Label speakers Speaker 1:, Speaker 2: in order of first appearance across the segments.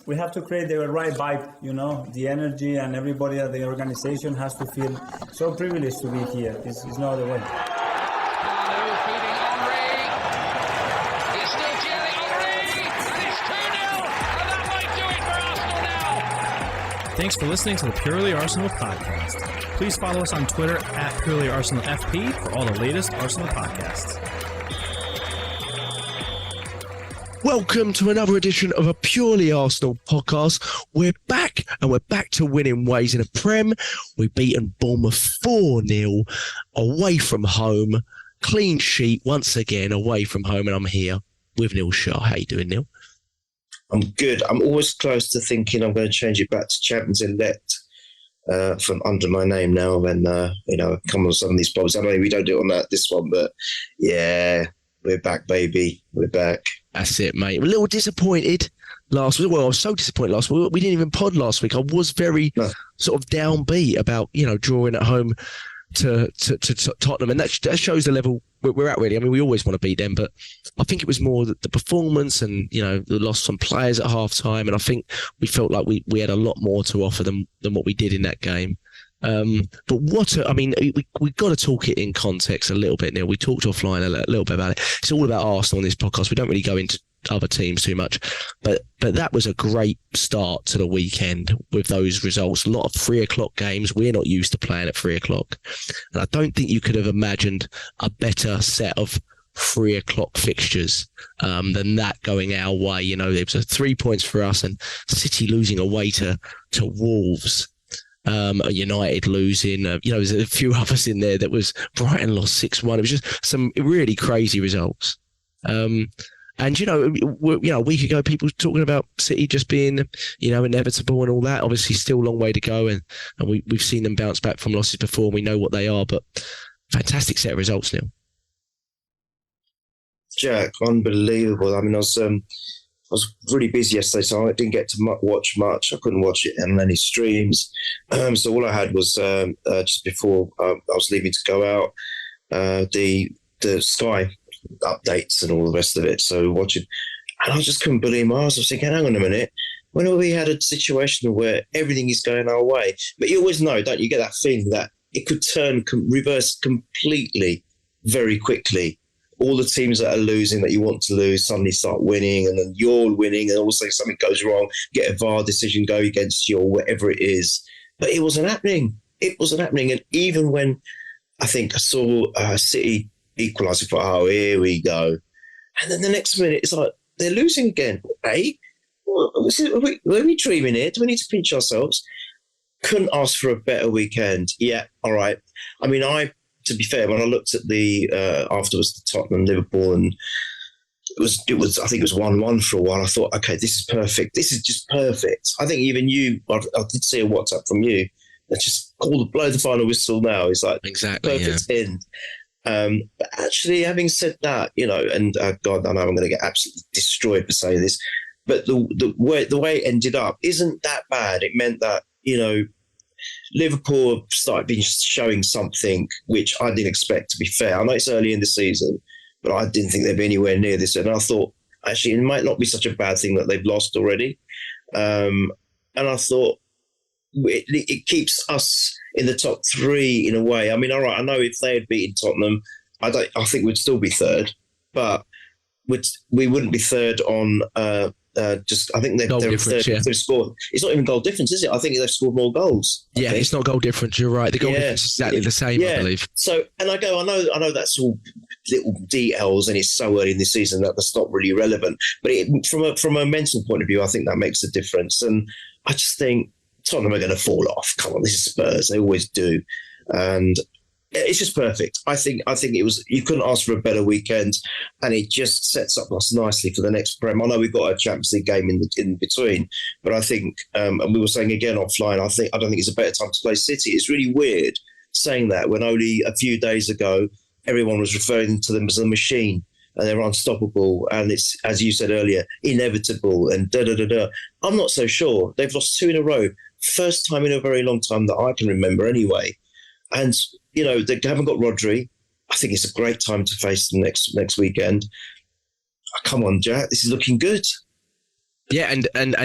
Speaker 1: We have to create the right vibe, the energy, and everybody at the organization has to feel so privileged to be here. It's no other way.
Speaker 2: Thanks for listening to the Purely Arsenal podcast. Please follow us on Twitter at Purely Arsenal FP for all the latest Arsenal podcasts.
Speaker 3: Welcome to another edition of a Purely Arsenal podcast. We're back, and we're back to winning ways in the Prem. We've beaten Bournemouth 4-0 away from home. Clean sheet once again away from home, and I'm here with Neil Shah. How you doing, Neil?
Speaker 4: I'm good. I'm always close to thinking I'm going to change it back to Champions-elect from under my name now when, come on some of these pods. I know we don't do it on this one, but yeah, we're back, baby. We're back.
Speaker 3: That's it, mate. A little disappointed last week. Well, I was so disappointed last week. We didn't even pod last week. I was very sort of downbeat about, drawing at home to Tottenham. And that shows the level we're at, really. I mean, we always want to beat them, but I think it was more the performance and, we lost some players at half time. And I think we felt like we had a lot more to offer than what we did in that game. But we got to talk it in context a little bit, Neil. We talked offline a little bit about it. It's all about Arsenal in this podcast. We don't really go into other teams too much, but that was a great start to the weekend with those results. A lot of 3:00 games. We're not used to playing at 3:00, and I don't think you could have imagined a better set of 3:00 fixtures than that going our way. It was 3 points for us, and City losing away to Wolves. United losing, there's a few others in there that was Brighton lost 6-1. It was just some really crazy results. And a week ago, people were talking about City just being, inevitable and all that. Obviously, still a long way to go, and we've seen them bounce back from losses before. And we know what they are, but fantastic set of results, Neil.
Speaker 4: Jack, unbelievable. I mean, I was really busy yesterday, so I didn't get to watch much. I couldn't watch it on any streams. So all I had was just before I was leaving to go out, the Sky updates and all the rest of it. So watching, and I just couldn't believe my eyes. I was thinking, hang on a minute. When have we had a situation where everything is going our way? But you always know, don't you, get that feeling that it could reverse completely very quickly. All the teams that are losing that you want to lose suddenly start winning, and then you're winning, and also something goes wrong, get a VAR decision go against you or whatever it is. But it wasn't happening. It wasn't happening. And even when I think I saw City equalise, I thought, oh, here we go. And then the next minute, it's like, they're losing again. Hey, are we dreaming here? Do we need to pinch ourselves? Couldn't ask for a better weekend. Yeah, all right. I mean, to be fair, when I looked at the afterwards, the Tottenham Liverpool, and it was I think it was 1-1 for a while. I thought, okay, this is perfect. This is just perfect. I think even you, I did see a WhatsApp from you that just blow the final whistle now. It's like
Speaker 3: exactly
Speaker 4: perfect end. But actually, having said that, and God, I know I'm going to get absolutely destroyed for saying this, but the way it ended up isn't that bad. It meant that Liverpool started showing something which I didn't expect, to be fair. I know it's early in the season, but I didn't think they'd be anywhere near this. And I thought, actually, it might not be such a bad thing that they've lost already. And I thought it keeps us in the top three in a way. I mean, all right, I know if they had beaten Tottenham, I think we'd still be third, but we wouldn't be third on I think they've scored. It's not even goal difference, is it? I think they've scored more goals.
Speaker 3: Yeah, it's not goal difference. You're right. The goal difference is exactly the same, I believe.
Speaker 4: So, and I know that's all little details, and it's so early in the season that that's not really relevant. But from a mental point of view, I think that makes a difference. And I just think Tottenham are going to fall off. Come on, this is Spurs. They always do, and it's just perfect. I think it was. You couldn't ask for a better weekend, and it just sets up us nicely for the next Prem. I know we've got a Champions League game in between, but I think, and we were saying again offline, I don't think it's a better time to play City. It's really weird saying that when only a few days ago everyone was referring to them as a machine and they're unstoppable, and it's, as you said earlier, inevitable and da-da-da-da. I'm not so sure. They've lost 2 in a row. First time in a very long time that I can remember anyway. And, they haven't got Rodri. I think it's a great time to face them next weekend. Oh, come on, Jack. This is looking good.
Speaker 3: Yeah, and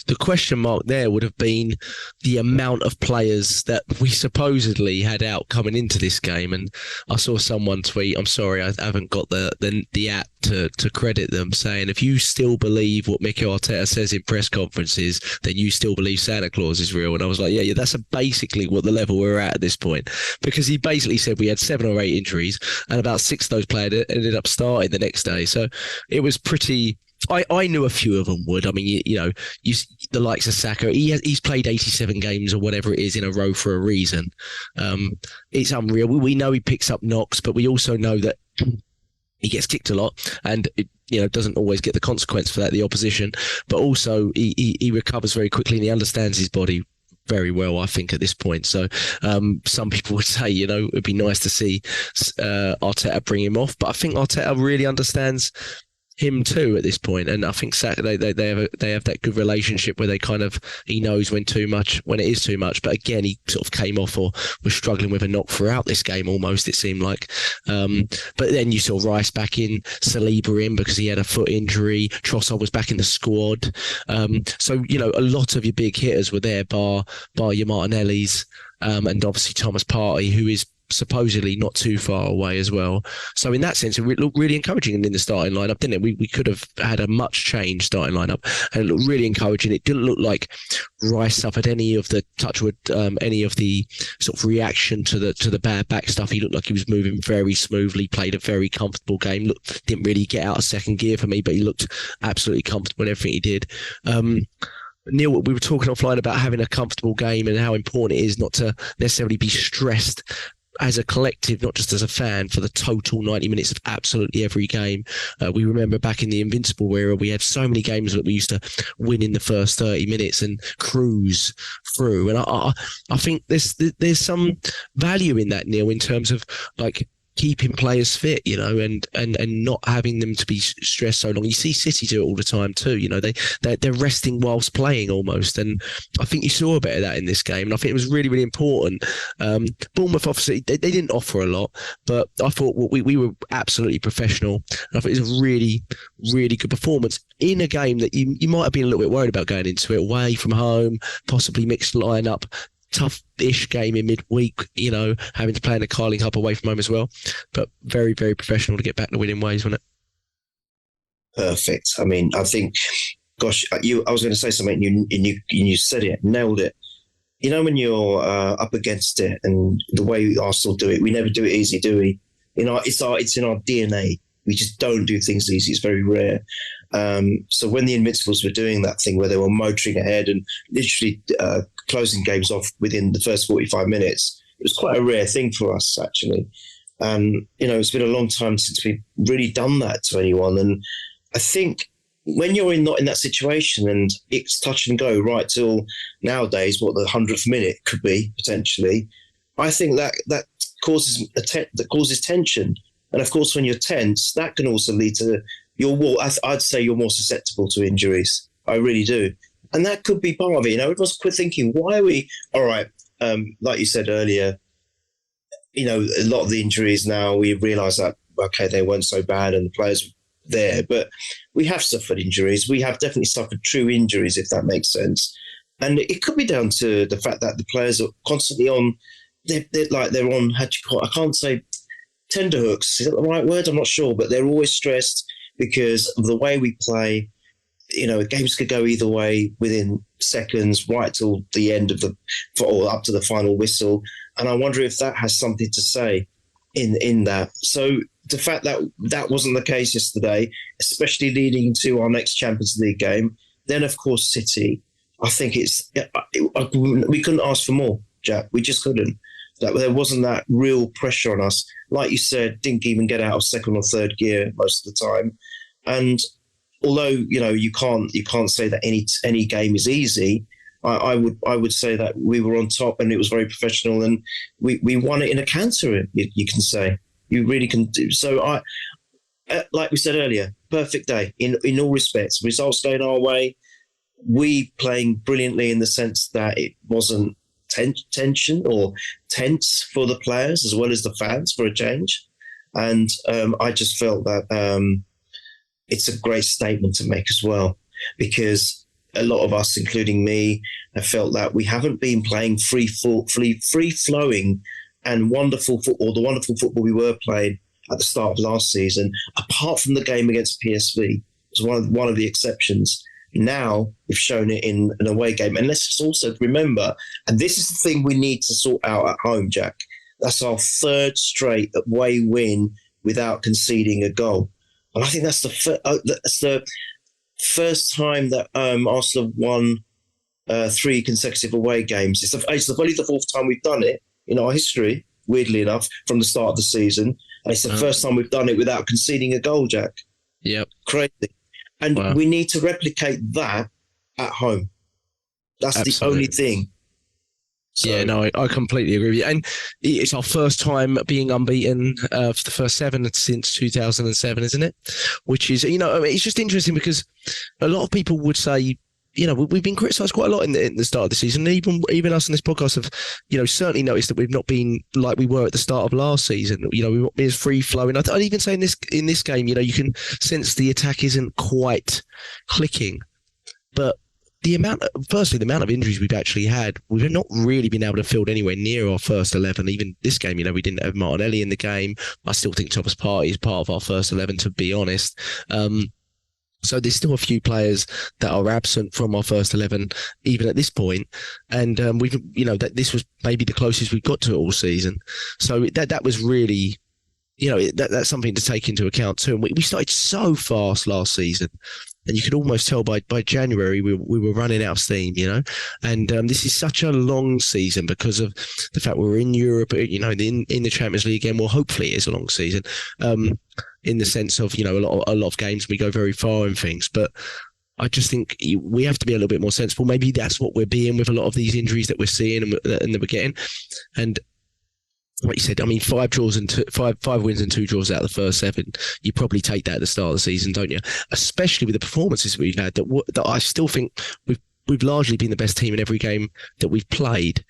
Speaker 3: the question mark there would have been the amount of players that we supposedly had out coming into this game. And I saw someone tweet, I'm sorry, I haven't got the app to credit them, saying if you still believe what Mikel Arteta says in press conferences, then you still believe Santa Claus is real. And I was like, yeah, that's basically what the level we're at this point. Because he basically said we had 7 or 8 injuries and about 6 of those players ended up starting the next day. So it was pretty... I knew a few of them would. I mean, the likes of Saka, he's played 87 games or whatever it is in a row for a reason. It's unreal. We know he picks up knocks, but we also know that he gets kicked a lot and it, doesn't always get the consequence for that, the opposition. But also he recovers very quickly and he understands his body very well, I think, at this point. So some people would say, it'd be nice to see Arteta bring him off. But I think Arteta really understands him too at this point, and I think Saturday they have that good relationship where he knows when it is too much. But again, he sort of came off or was struggling with a knock throughout this game almost, it seemed like. But then you saw Rice back in, Saliba in because he had a foot injury, Trossard was back in the squad. So a lot of your big hitters were there, bar your Martinellis, and obviously Thomas Partey, who is supposedly not too far away as well. So in that sense, it looked really encouraging in the starting lineup, didn't it? We could have had a much changed starting lineup, and it looked really encouraging. It didn't look like Rice suffered any of the any of the sort of reaction to the bad back stuff. He looked like he was moving very smoothly, played a very comfortable game. Didn't really get out of second gear for me, but he looked absolutely comfortable in everything he did. Neil, we were talking offline about having a comfortable game and how important it is not to necessarily be stressed as a collective, not just as a fan, for the total 90 minutes of absolutely every game. We remember back in the Invincible era, we had so many games that we used to win in the first 30 minutes and cruise through. And I think there's some value in that, Neil, in terms of like keeping players fit, and not having them to be stressed so long. You see City do it all the time too. They're resting whilst playing almost, and I think you saw a bit of that in this game. And I think it was really, really important. Bournemouth, obviously, they didn't offer a lot, but I thought we were absolutely professional. And I thought it was a really, really good performance in a game that you might have been a little bit worried about going into it, away from home, possibly mixed lineup. Tough-ish game in midweek, having to play in the Carling Cup away from home as well. But very, very professional to get back to winning ways, wasn't it?
Speaker 4: Perfect. I mean, I think, gosh, I was going to say something, and you said it, nailed it. When you're up against it, and the way Arsenal do it, we never do it easy, do we? It's in our DNA. We just don't do things easy. It's very rare. So when the Invincibles were doing that thing where they were motoring ahead and literally closing games off within the first 45 minutes, it was quite a rare thing for us, actually. It's been a long time since we've really done that to anyone. And I think when you're not in that situation and it's touch and go right till nowadays, what the 100th minute could be potentially, I think that causes tension. And of course, when you're tense, that can also lead to I'd say you're more susceptible to injuries. I really do. And that could be part of it. Everyone's quit thinking, why are we, all right, like you said earlier, a lot of the injuries now, we realise that, okay, they weren't so bad and the players were there. But we have suffered injuries. We have definitely suffered true injuries, if that makes sense. And it could be down to the fact that the players are constantly on, they're on, I can't say tenterhooks. Is that the right word? I'm not sure. But they're always stressed because of the way we play. Games could go either way within seconds, right till the end of or up to the final whistle. And I wonder if that has something to say in that. So the fact that that wasn't the case yesterday, especially leading to our next Champions League game, then of course City, I think we couldn't ask for more, Jack. We just couldn't. That there wasn't that real pressure on us. Like you said, didn't even get out of second or third gear most of the time. And although you can't say that any game is easy, I would say that we were on top and it was very professional and we won it in a canter. You can say you really can do. So like we said earlier, perfect day in all respects. Results going our way. We playing brilliantly in the sense that it wasn't tension or tense for the players as well as the fans for a change. And I just felt that it's a great statement to make as well, because a lot of us, including me, have felt that we haven't been playing free-flowing and wonderful football, the wonderful football we were playing at the start of last season, apart from the game against PSV. It was one of the exceptions. Now we've shown it in an away game. And let's also remember, and this is the thing we need to sort out at home, Jack, that's our third straight away win without conceding a goal. And I think that's the first time that Arsenal have won 3 consecutive away games. It's only the 4th time we've done it in our history, weirdly enough, from the start of the season. And it's the first time we've done it without conceding a goal, Jack.
Speaker 3: Yep.
Speaker 4: Crazy. And we need to replicate that at home. That's Absolutely. The only thing. So,
Speaker 3: yeah, no, I completely agree with you. And it's our first time being unbeaten for the first 7 since 2007, isn't it? Which is, it's just interesting because a lot of people would say, we've been criticised quite a lot in the start of the season. Even us on this podcast have, certainly noticed that we've not been like we were at the start of last season. We've not been as free flowing. I'd even say in this game, you can sense the attack isn't quite clicking. But the amount of injuries we've actually had, we've not really been able to field anywhere near our first 11. Even this game, we didn't have Martinelli in the game. I still think Thomas Partey is part of our first 11, to be honest. So there's still a few players that are absent from our first 11, even at this point. And we've, that this was maybe the closest we've got to it all season. So that was really, that's something to take into account too. And we started so fast last season, and you could almost tell by January we were running out of steam, And this is such a long season because of the fact we're in Europe, in the Champions League again. Well, hopefully it is a long season. In the sense of, a lot of games, we go very far and things. But I just think we have to be a little bit more sensible. Maybe that's what we're being with a lot of these injuries that we're seeing and that we're getting. And like you said, 5 wins and 2 draws out of the first 7. You probably take that at the start of the season, don't you? Especially with the performances we've had. That I still think we've largely been the best team in every game that we've played.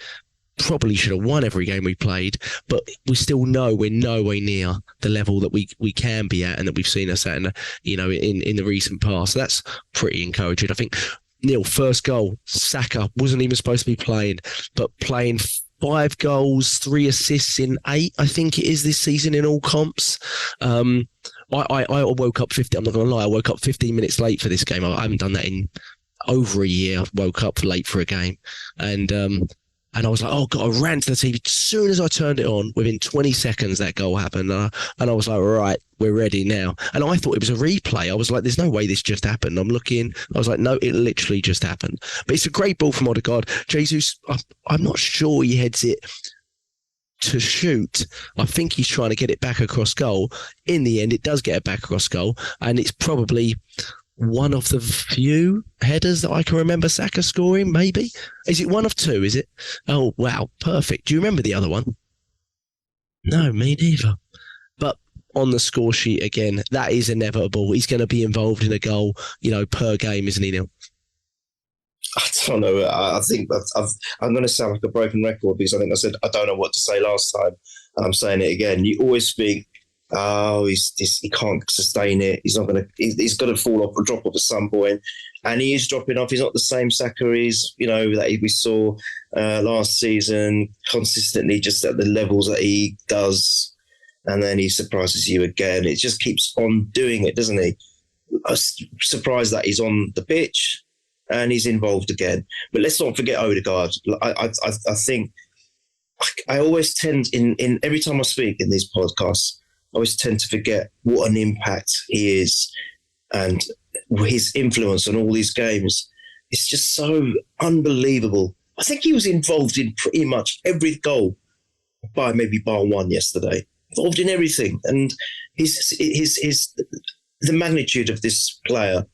Speaker 3: Probably should have won every game we played, but we still know we're nowhere near the level that we can be at and that we've seen us at, in the recent past. So that's pretty encouraging. I think, Neil, first goal, Saka wasn't even supposed to be playing, but playing 5 goals, 3 assists in 8, I think it is this season in all comps. I woke up 50. I'm not going to lie. I woke up 15 minutes late for this game. I haven't done that in over a year. I woke up late for a game, and I was like, oh, God, I ran to the TV. As soon as I turned it on, within 20 seconds, that goal happened. And I was like, right, we're ready now. And I thought it was a replay. I was like, there's no way this just happened. I'm looking. I was like, no, it literally just happened. But it's a great ball from Odegaard. Jesus, I'm not sure he heads it to shoot. I think he's trying to get it back across goal. In the end, it does get it back across goal. And it's probably one of the few headers that I can remember Saka scoring, maybe. Is it one of 2, is it? Oh, wow, perfect. Do you remember the other one? No, me neither. But on the score sheet again, that is inevitable. He's going to be involved in a goal, per game, isn't he, Neil?
Speaker 4: I don't know. I think I'm going to sound like a broken record because I think I said I don't know what to say last time, and I'm saying it again. You always think, he can't sustain it. He's not going to. He's got to fall off or drop off at some point, and he is dropping off. He's not the same Saka that we saw last season, consistently just at the levels that he does, and then he surprises you again. It just keeps on doing it, doesn't he? I'm surprised that he's on the pitch and he's involved again. But let's not forget Odegaard. I think I always tend in every time I speak in these podcasts, I always tend to forget what an impact he is and his influence on all these games. It's just so unbelievable. I think he was involved in pretty much every goal, bar one yesterday. Involved in everything. And the magnitude of this player,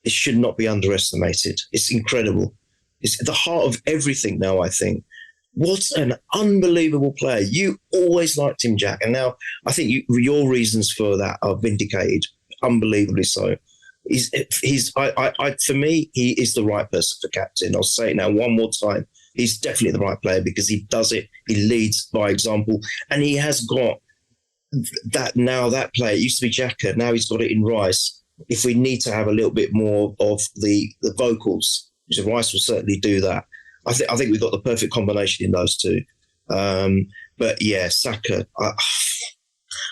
Speaker 4: it should not be underestimated. It's incredible. It's at the heart of everything now, I think. What an unbelievable player. You always liked him, Jack. And now I think your reasons for that are vindicated, unbelievably so. For me, he is the right person for captain. I'll say it now one more time. He's definitely the right player because he does it. He leads by example. And he has got that player. It used to be Xhaka. Now he's got it in Rice. If we need to have a little bit more of the vocals So Rice will certainly do that. I think we've got the perfect combination in those two. But yeah, Saka.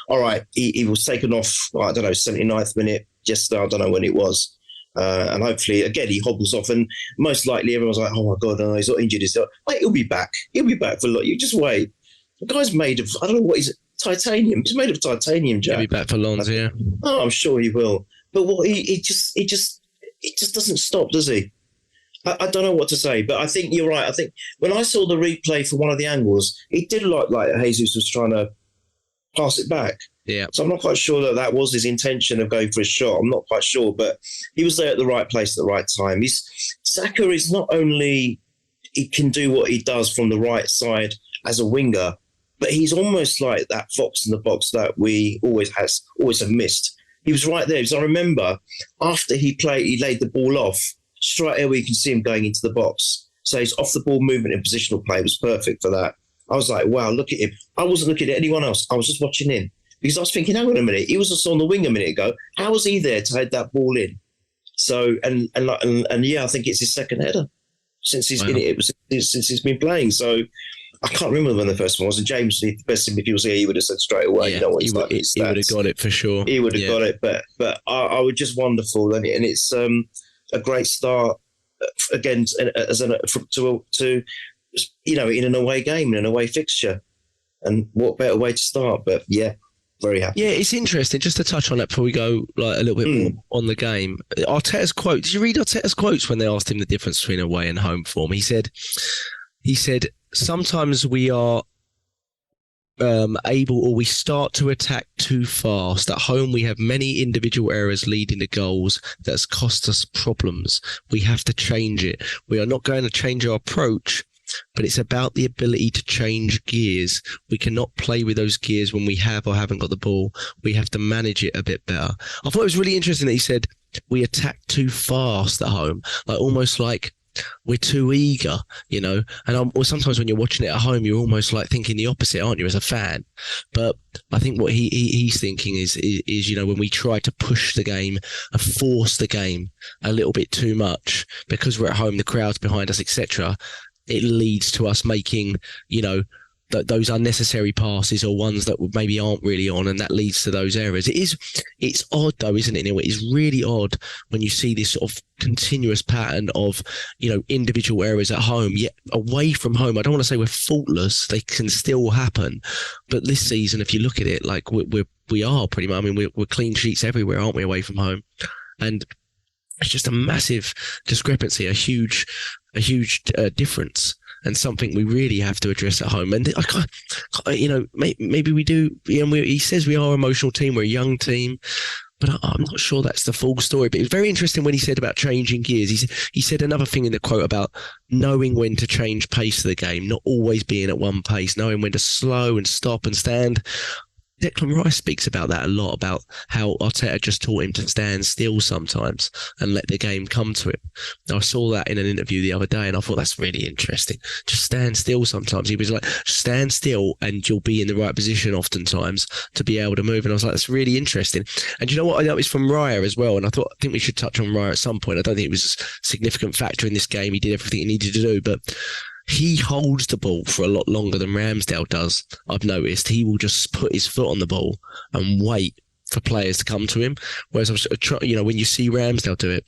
Speaker 4: All right, he was taken off. I don't know, 79th minute. Yesterday, I don't know when it was. And hopefully, again, he hobbles off. And most likely, everyone's like, "Oh my God, no, he's not injured." Wait, he'll be back. He'll be back for a lot. You just wait. The guy's made of, I don't know what he's, titanium. He's made of titanium, Jack.
Speaker 3: He'll be back for Lons, yeah.
Speaker 4: Oh, I'm sure he will. But what he just doesn't stop, does he? I don't know what to say, but I think you're right. I think when I saw the replay for one of the angles, it did look like Jesus was trying to pass it back.
Speaker 3: Yeah.
Speaker 4: So I'm not quite sure that was his intention of going for a shot. I'm not quite sure, but he was there at the right place at the right time. Saka is not only he can do what he does from the right side as a winger, but he's almost like that fox in the box that we always have missed. He was right there. Because I remember after he laid the ball off, straight away you can see him going into the box. So his off the ball movement and positional play was perfect for that. I was like, wow, look at him. I wasn't looking at anyone else. I was just watching him because I was thinking, hang on a minute, he was just on the wing a minute ago. How was he there to head that ball in? So and yeah, I think it's his second header since he's since he's been playing. So I can't remember when the first one was. And James, the best thing if he was here, he would have said straight away.
Speaker 3: Yeah,
Speaker 4: you know what
Speaker 3: he would have got it for sure.
Speaker 4: He would have got it, but I was just wonderful, and it's a great start again to in an away game, in an away fixture, and what better way to start? But yeah, very happy.
Speaker 3: Yeah, it's interesting. Just to touch on that before we go like a little bit more on the game. Arteta's quote. Did you read Arteta's quotes when they asked him the difference between away and home form? He said, sometimes we are we start to attack too fast. At home, we have many individual errors leading to goals that's cost us problems. We have to change it. We are not going to change our approach, but it's about the ability to change gears. We cannot play with those gears when we have or haven't got the ball. We have to manage it a bit better. I thought it was really interesting that he said we attack too fast at home, like almost like we're too eager, and or sometimes when you're watching it at home, you're almost like thinking the opposite, aren't you, as a fan? But I think what he's thinking is when we try to push the game and force the game a little bit too much because we're at home, the crowd's behind us, etc., it leads to us making, those unnecessary passes or ones that maybe aren't really on, and that leads to those errors. It's odd though, isn't it, Neil? It's really odd when you see this sort of continuous pattern of, individual errors at home, yet away from home, I don't want to say we're faultless, they can still happen. But this season, if you look at it, like we are pretty much, I mean, we're clean sheets everywhere, aren't we, away from home? And it's just a massive discrepancy, a huge difference, and something we really have to address at home. And maybe we do. He says we are an emotional team, we're a young team, but I'm not sure that's the full story. But it was very interesting when he said about changing gears. He said another thing in the quote about knowing when to change pace of the game, not always being at one pace, knowing when to slow and stop and stand. Declan Rice speaks about that a lot, about how Arteta just taught him to stand still sometimes and let the game come to him. Now, I saw that in an interview the other day and I thought that's really interesting. Just stand still sometimes. He was like, stand still and you'll be in the right position oftentimes to be able to move. And I was like, that's really interesting. And you know what? I noticed from Raya as well. And I think we should touch on Raya at some point. I don't think it was a significant factor in this game. He did everything he needed to do, but he holds the ball for a lot longer than Ramsdale does. I've noticed he will just put his foot on the ball and wait for players to come to him. Whereas, when you see Ramsdale do it,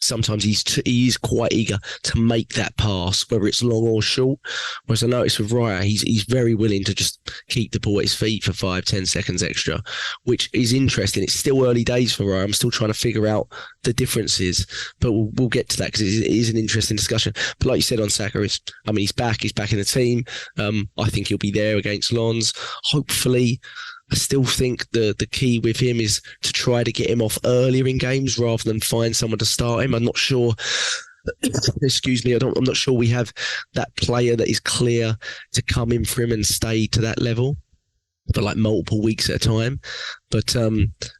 Speaker 3: sometimes he's quite eager to make that pass, whether it's long or short. Whereas I noticed with Raya, he's very willing to just keep the ball at his feet for 5-10 seconds extra, which is interesting. It's still early days for Raya. I'm still trying to figure out the differences, but we'll get to that because it is an interesting discussion. But like you said on Saka, he's back in the team. I think he'll be there against Lens. Hopefully, I still think the key with him is to try to get him off earlier in games rather than find someone to start him. I'm not sure. Excuse me. I'm not sure we have that player that is clear to come in for him and stay to that level for like multiple weeks at a time. But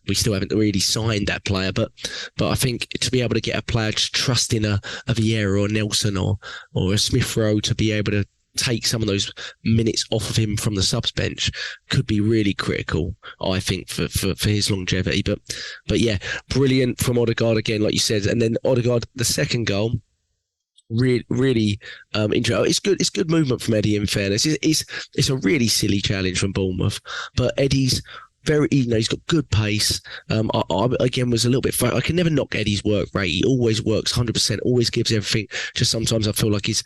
Speaker 3: we still haven't really signed that player. But I think to be able to get a player just trusting a Vieira or Nelson or a Smith Rowe to be able to take some of those minutes off of him from the subs bench could be really critical, I think, for his longevity. But yeah, brilliant from Odegaard again, like you said. And then Odegaard, the second goal, really interesting. It's good movement from Eddie. In fairness, it's a really silly challenge from Bournemouth, but Eddie's very, he's got good pace. I again was a little bit. I can never knock Eddie's work rate. He always works 100%. Always gives everything. Just sometimes I feel like his,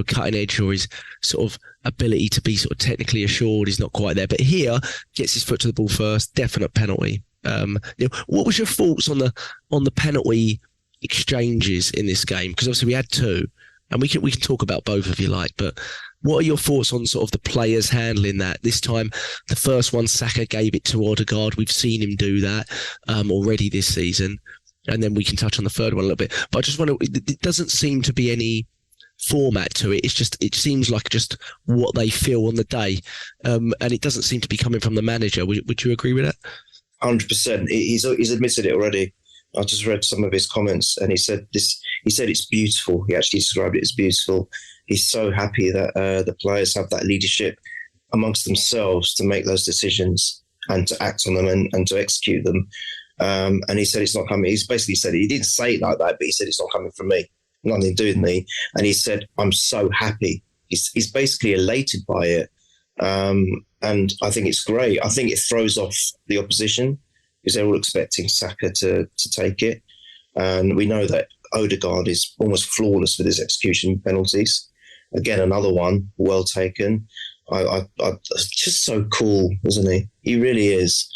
Speaker 3: cutting edge or his sort of ability to be sort of technically assured is not quite there. But here, gets his foot to the ball first. Definite penalty. What was your thoughts on the penalty exchanges in this game? Because obviously we had two, and we can talk about both if you like, but what are your thoughts on sort of the players handling that? This time, the first one, Saka gave it to Odegaard. We've seen him do that already this season, and then we can touch on the third one a little bit. But I just want to, it doesn't seem to be any format to it. It seems like just what they feel on the day, and it doesn't seem to be coming from the manager. Would you agree with that?
Speaker 4: 100%. He's admitted it already. I just read some of his comments, and he said it's beautiful. He actually described it as beautiful. He's so happy that the players have that leadership amongst themselves to make those decisions and to act on them and to execute them. And he said it's not coming. He's basically said, he didn't say it like that, but he said it's not coming from me, nothing to do with me. And he said, I'm so happy. He's basically elated by it. And I think it's great. I think it throws off the opposition because they're all expecting Saka to take it. And we know that Odegaard is almost flawless with his execution penalties. Again, another one, well taken. Just so cool, isn't he? He really is.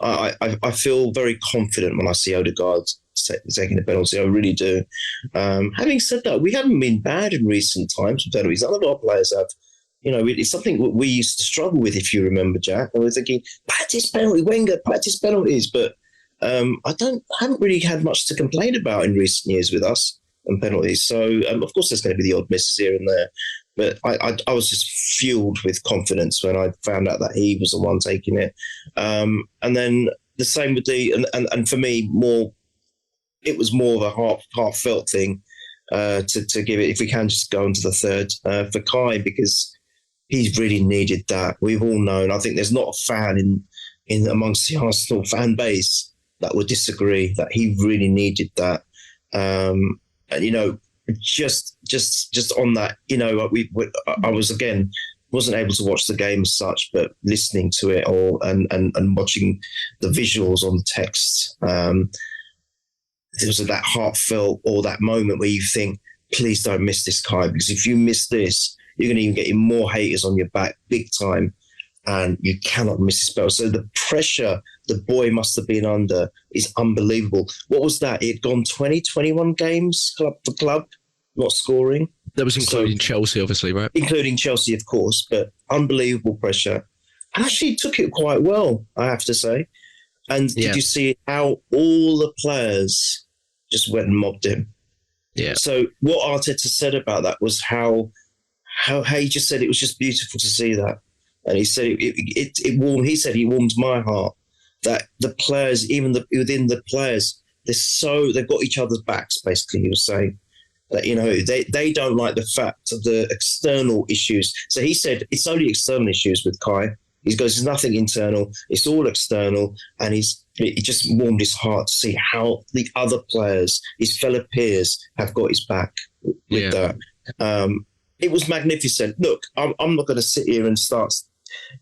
Speaker 4: I feel very confident when I see Odegaard taking a penalty. I really do. Having said that, we haven't been bad in recent times with penalties. None of our players have. It's something we used to struggle with, if you remember, Jack. And we're thinking, practice penalty, Wenger, practice penalties. But I haven't really had much to complain about in recent years with us and penalties. So, of course, there's going to be the odd misses here and there. But I was just fueled with confidence when I found out that he was the one taking it. And then the same with and for me, it was more of a heartfelt thing to give it, if we can just go on to the third, for Kai, because he's really needed that. We've all known. I think there's not a fan in amongst the Arsenal fan base that would disagree that he really needed that. And just on that, I wasn't able to watch the game as such, but listening to it and watching the visuals on the text, there was that heartfelt or that moment where you think, please don't miss this, Kai, because if you miss this, you're going to even get more haters on your back big time, and you cannot miss this ball. So the pressure the boy must have been under is unbelievable. What was that? He had gone 21 games club for club, not scoring.
Speaker 3: That was including Chelsea, obviously, right?
Speaker 4: Including Chelsea, of course, but unbelievable pressure. And actually took it quite well, I have to say. And did you see how all the players just went and mobbed him? Yeah. So what Arteta said about that was how he just said it was just beautiful to see that. And he said it warmed. He said he warmed my heart that the players, even within the players, they've got each other's backs. Basically, he was saying that they don't like the fact of the external issues. So he said it's only external issues with Kai. He goes, there's nothing internal. It's all external. And it just warmed his heart to see how the other players, his fellow peers, have got his back with that. It was magnificent. Look, I'm not going to sit here and start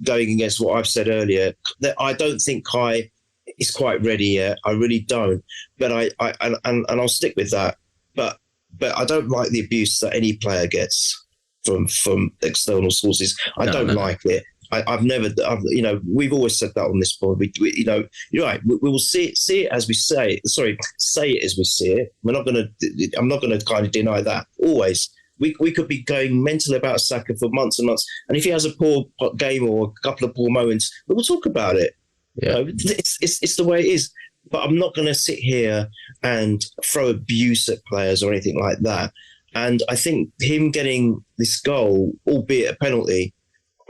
Speaker 4: going against what I've said earlier. That I don't think Kai is quite ready yet. I really don't. But I'll stick with that. But I don't like the abuse that any player gets from external sources. I don't like it. We've always said that on this board. You're right. We will see it as we say it. Sorry, say it as we see it. I'm not going to kind of deny that. Always, we could be going mental about Saka for months and months, and if he has a poor game or a couple of poor moments, we'll talk about it. Yeah, it's the way it is. But I'm not going to sit here and throw abuse at players or anything like that. And I think him getting this goal, albeit a penalty,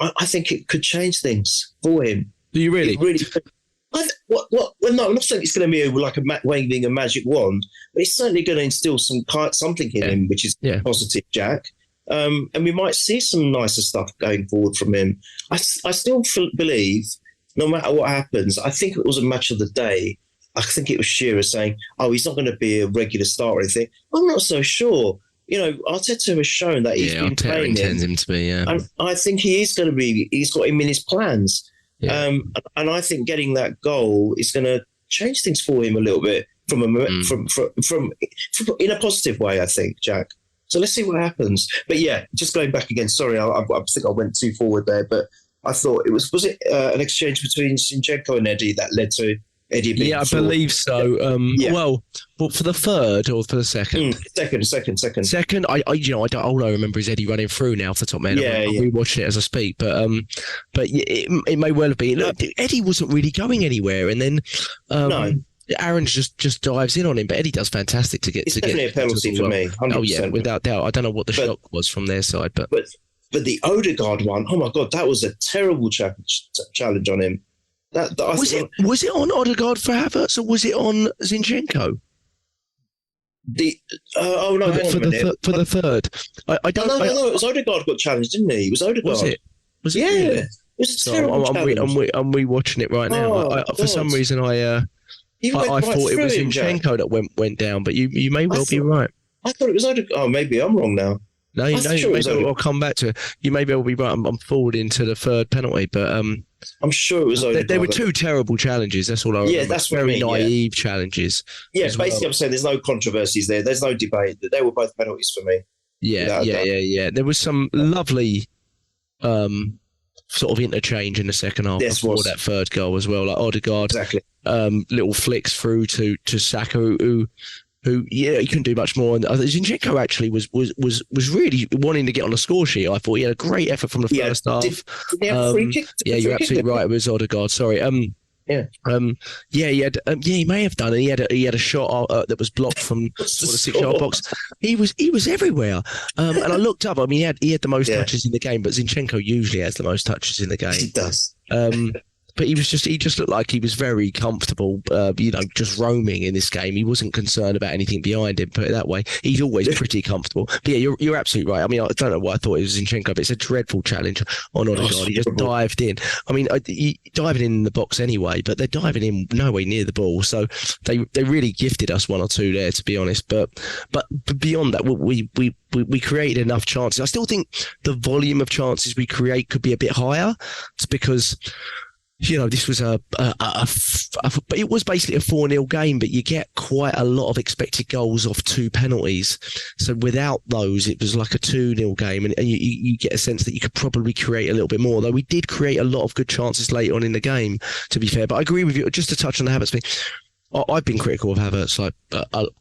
Speaker 4: I think it could change things for him.
Speaker 3: Do you really?
Speaker 4: It really could. Well, no, I'm not saying it's going to be like waving a magic wand, but it's certainly going to instill something in him, which is positive, Jack. And we might see some nicer stuff going forward from him. I still believe, no matter what happens, I think it was a match of the day. I think it was Shearer saying, he's not going to be a regular star or anything. I'm not so sure. Arteta has shown that he's been
Speaker 3: Arteta
Speaker 4: playing
Speaker 3: intends him to be. Yeah,
Speaker 4: and I think he is going to be. He's got him in his plans, and I think getting that goal is going to change things for him a little bit from in a positive way. I think, Jack. So let's see what happens. But yeah, just going back again. Sorry, I think I went too forward there, but I thought it was it an exchange between Zinchenko and Eddie that led to Eddie being
Speaker 3: I believe so. Well, for the third or for the second? Second, I all I remember is Eddie running through now off the top of my head. I'm rewatching it as I speak, but it may well have been. Look, Eddie wasn't really going anywhere, and then
Speaker 4: no.
Speaker 3: Aaron just dives in on him, but Eddie does fantastic to get.
Speaker 4: It's definitely a penalty for me. 100%.
Speaker 3: Oh yeah, without doubt. I don't know what the shock was from their side, but
Speaker 4: the Odegaard one, oh my God, that was a terrible challenge on him. Was
Speaker 3: it on Odegaard for Havertz or was it on Zinchenko? For the third, I don't. No,
Speaker 4: it was Odegaard got challenged, didn't he? It was Odegaard.
Speaker 3: Was it?
Speaker 4: Yeah,
Speaker 3: really?
Speaker 4: It was a terrible challenge.
Speaker 3: I'm rewatching it right now. For some reason, I thought it was Zinchenko that went down, but you may well be right.
Speaker 4: I thought it was Odegaard. Oh, maybe I'm wrong now.
Speaker 3: No, I'll come back to it. You may well be right. I'm forwarding to the third penalty, but I'm
Speaker 4: sure it was Odegaard.
Speaker 3: There were two terrible challenges. That's all I remember.
Speaker 4: Yeah, that's
Speaker 3: very naive challenges.
Speaker 4: Yeah, basically, I'm saying there's no controversies there. There's no debate. They were both penalties for me.
Speaker 3: Yeah. There was some lovely sort of interchange in the second half before that third goal as well. Like Odegaard, little flicks through to Saka, who he couldn't do much more. And Zinchenko actually was really wanting to get on the score sheet. I thought he had a great effort from the first half.
Speaker 4: Did he have a free kick?
Speaker 3: You're absolutely right. It was Odegaard. Sorry. He may have done it. He had a shot that was blocked from the 6-yard box. He was everywhere. And I looked up. I mean, he had the most touches in the game, but Zinchenko usually has the most touches in the game.
Speaker 4: He does.
Speaker 3: But he just looked like he was very comfortable, just roaming in this game. He wasn't concerned about anything behind him, put it that way. He's always pretty comfortable. But yeah, you're absolutely right. I mean, I don't know why I thought it was Zinchenko, but it's a dreadful challenge on Odegaard. He just dived in. I mean, diving in the box anyway, but they're diving in nowhere near the ball. So they really gifted us one or two there, to be honest. But beyond that, we created enough chances. I still think the volume of chances we create could be a bit higher. It's because this was it was basically a 4-0 game, but you get quite a lot of expected goals off two penalties. So without those, it was like a 2-0 game, and you get a sense that you could probably create a little bit more. Though we did create a lot of good chances late on in the game, to be fair. But I agree with you. Just to touch on the Havertz thing, I've been critical of Havertz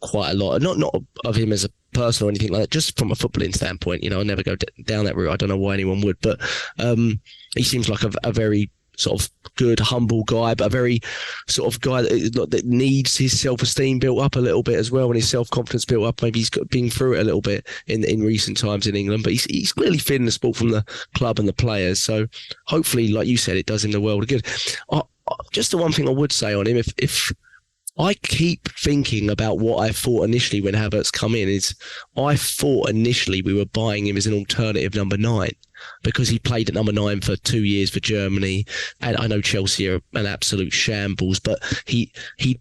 Speaker 3: quite a lot, not of him as a person or anything like that, just from a footballing standpoint. I never go down that route. I don't know why anyone would, but he seems like a very sort of good, humble guy, but a very sort of guy that needs his self-esteem built up a little bit as well, and his self-confidence built up. Maybe he's been through it a little bit in recent times in England, but he's clearly feeling the sport from the club and the players. So hopefully, like you said, it does him the world of good. Just the one thing I would say on him, if I keep thinking about what I thought initially when Havertz come in, is I thought initially we were buying him as an alternative number 9. Because he played at number 9 for 2 years for Germany, and I know Chelsea are an absolute shambles, but he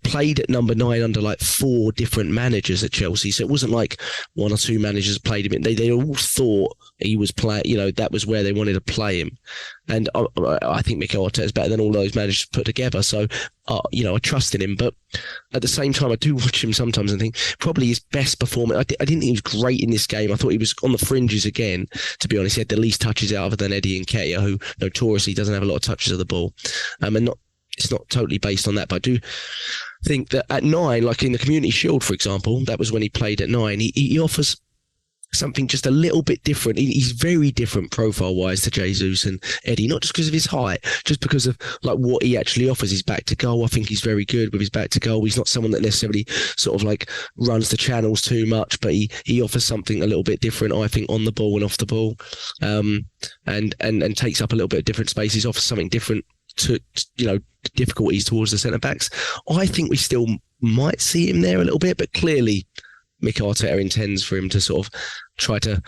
Speaker 3: played at number 9 under like 4 different managers at Chelsea, so it wasn't like 1 or 2 managers played him in. They all thought he was playing, that was where they wanted to play him, and I think Mikel Arteta is better than all those managers put together. So I trusted him, but at the same time, I do watch him sometimes and think probably his best performance. I didn't think he was great in this game. I thought he was on the fringes again. To be honest, he had the least touches out other than Eddie Nketiah, who notoriously doesn't have a lot of touches of the ball, and it's not totally based on that. But I do think that at 9, like in the Community Shield, for example, that was when he played at 9. He offers something just a little bit different. He's very different profile-wise to Jesus and Eddie, not just because of his height, just because of like what he actually offers. His back to goal, I think he's very good with his back to goal. He's not someone that necessarily sort of like runs the channels too much, but he offers something a little bit different, I think, on the ball and off the ball, and takes up a little bit of different spaces, offers something different to difficulties towards the centre backs. I think we still might see him there a little bit, but clearly Mikel Arteta intends for him to sort of try to,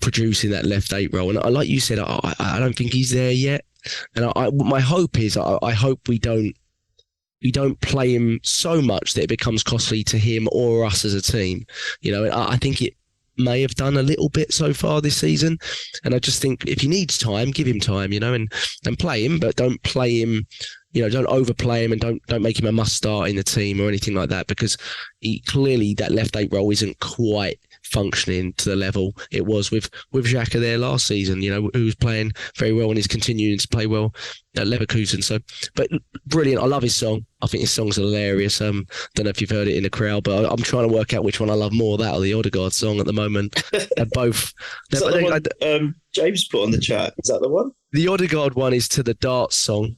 Speaker 3: produce in that left 8 role. And like you said, I don't think he's there yet. And my hope is, I hope we don't play him so much that it becomes costly to him or us as a team. I think may have done a little bit so far this season. And I just think if he needs time, give him time, and play him, but don't play him, don't overplay him, and don't make him a must start in the team or anything like that, because he clearly, that left 8 role isn't quite functioning to the level it was with Xhaka there last season, who was playing very well and is continuing to play well at Leverkusen. So, but brilliant. I love his song. I think his song's hilarious. Don't know if you've heard it in the crowd, but I'm trying to work out which one I love more, that or the Odegaard song at the moment. They're both.
Speaker 4: Is that the one James put on the chat? Is that the one? The
Speaker 3: Odegaard one is to the darts song.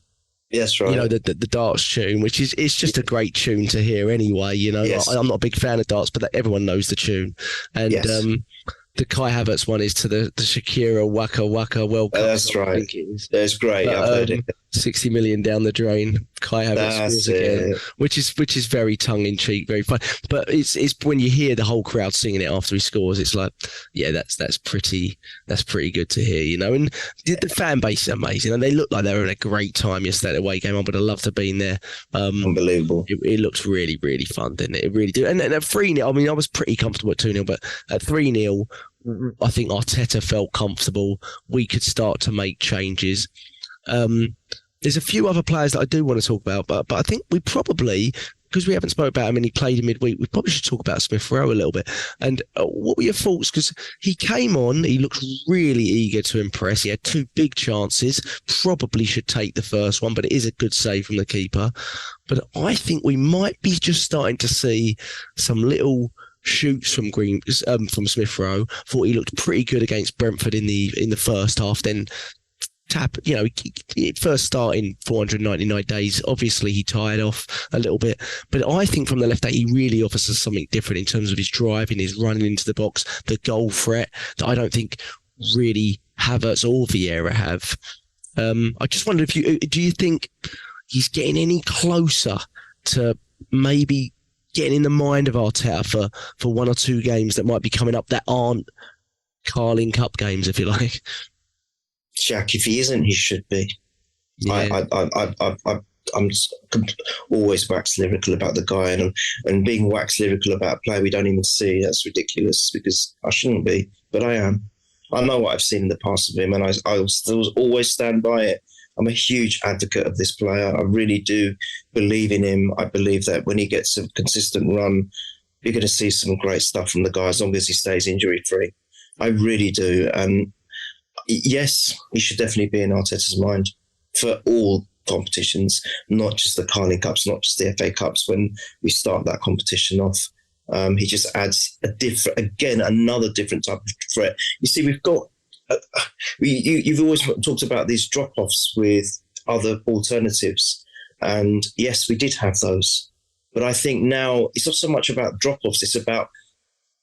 Speaker 4: Yes, right.
Speaker 3: The darts tune, which it's just a great tune to hear anyway. Yes. I'm not a big fan of darts, but everyone knows the tune. And yes. The Kai Havertz one is to the Shakira Waka Waka World Cup.
Speaker 4: That's right. That's great. But, I've heard it.
Speaker 3: 60 million down the drain. Kai Havertz scores again, which is very tongue in cheek, very fun. But it's when you hear the whole crowd singing it after he scores, it's like, yeah, that's pretty good to hear, And the fan base is amazing, and they look like they were having a great time yesterday at the away game. I would have loved to have been there.
Speaker 4: Unbelievable.
Speaker 3: It looks really, really fun, didn't it? It really did. And at 3-0, I mean, I was pretty comfortable at 2-0, but at 3-0, I think Arteta felt comfortable. We could start to make changes. There's a few other players that I do want to talk about, but I think we probably, because we haven't spoke about him and he played in midweek, we probably should talk about Smith Rowe a little bit. And what were your thoughts? Because he came on, he looked really eager to impress. He had 2 big chances, probably should take the first one, but it is a good save from the keeper. But I think we might be just starting to see some little shoots from Smith Rowe. Thought he looked pretty good against Brentford in the first half. Then first start in 499 days. Obviously, he tired off a little bit, but I think from the left, he really offers us something different in terms of his driving, his running into the box, the goal threat that I don't think really Havertz or Vieira have. I just wonder do you think he's getting any closer to maybe getting in the mind of Arteta for 1 or 2 games that might be coming up that aren't Carling Cup games, if you like?
Speaker 4: Jack, if he isn't, he should be.
Speaker 3: Yeah.
Speaker 4: I'm always wax lyrical about the guy, and being wax lyrical about a player we don't even see, that's ridiculous, because I shouldn't be, but I am. I know what I've seen in the past of him, and I still always stand by it. I'm a huge advocate of this player. I really do believe in him. I believe that when he gets a consistent run, you're going to see some great stuff from the guy as long as he stays injury-free. I really do. And yes, he should definitely be in Arteta's mind for all competitions, not just the Carling Cups, not just the FA Cups. When we start that competition off, he just adds another different type of threat. You see, we've got you've always talked about these drop-offs with other alternatives, and yes, we did have those, but I think now it's not so much about drop-offs, it's about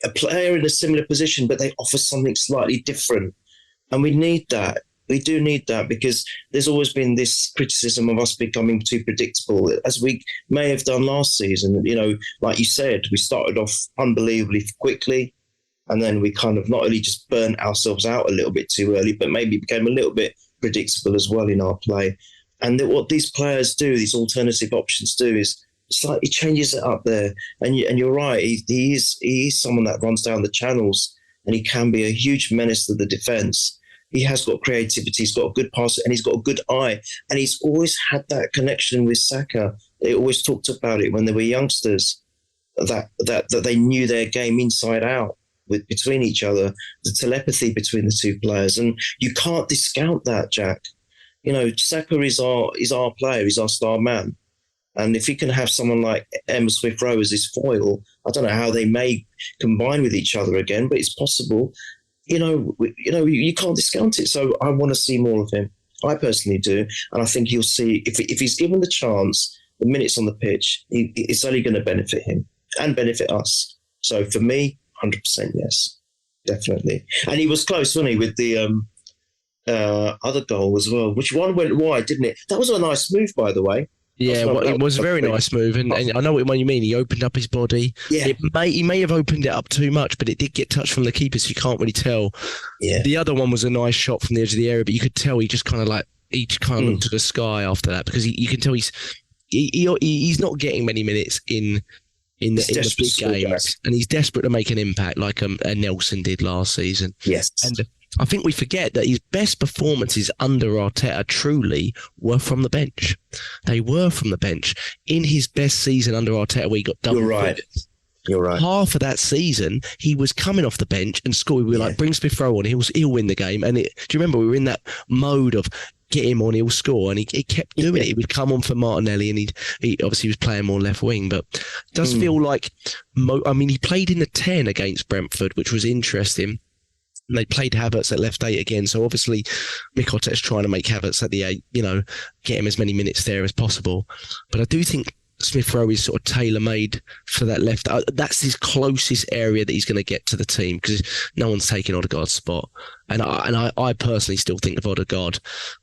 Speaker 4: a player in a similar position, but they offer something slightly different, and we need that. We do need that, because there's always been this criticism of us becoming too predictable, as we may have done last season. Like you said, we started off unbelievably quickly, and then we kind of not only just burnt ourselves out a little bit too early, but maybe became a little bit predictable as well in our play. And what these players do, these alternative options do, is slightly changes it up there. And you're right, he is someone that runs down the channels, and he can be a huge menace to the defence. He has got creativity, he's got a good pass, and he's got a good eye. And he's always had that connection with Saka. They always talked about it when they were youngsters, that they knew their game inside out. Between each other, the telepathy between the two players, and you can't discount that, Jack. Saka is our player, he's our star man, and if he can have someone like Emma Smith Rowe as his foil, I don't know how they may combine with each other again, but it's possible. You can't discount it. So I want to see more of him. I personally do, and I think you'll see if he's given the chance, the minutes on the pitch, it's only going to benefit him and benefit us. So for me, 100% yes, definitely. And he was close, wasn't he, with the other goal as well, which one went wide, didn't it? That was a nice move, by the way.
Speaker 3: Yeah, it was a very nice move, and I know what you mean. He opened up his body.
Speaker 4: Yeah.
Speaker 3: He may have opened it up too much, but it did get touched from the keeper, so you can't really tell.
Speaker 4: Yeah.
Speaker 3: The other one was a nice shot from the edge of the area, but you could tell he just kind of looked to the sky after that, because you can tell he's not getting many minutes in in
Speaker 4: He's
Speaker 3: the
Speaker 4: desperate
Speaker 3: big
Speaker 4: to score,
Speaker 3: games,
Speaker 4: Jack.
Speaker 3: and he's desperate to make an impact like a Nelson did last season.
Speaker 4: Yes.
Speaker 3: And I think we forget that his best performances under Arteta truly were from the bench. They were from the bench. In his best season under Arteta, where he got double.
Speaker 4: You're right. You're right.
Speaker 3: Half of that season, he was coming off the bench and scoring. We were like, bring Smith Rowe on, he'll win the game. And do you remember, we were in that mode of get him on, he'll score. And he kept doing it. He would come on for Martinelli, and he obviously was playing more left wing. But it does feel like, he played in the 10 against Brentford, which was interesting. And they played Havertz at left 8 again. So obviously, Mikel Arteta's trying to make Havertz at the 8, get him as many minutes there as possible. But I do think Smith Rowe is sort of tailor-made for that left. That's his closest area that he's going to get to the team, because no one's taking Odegaard's spot. And I personally still think if Odegaard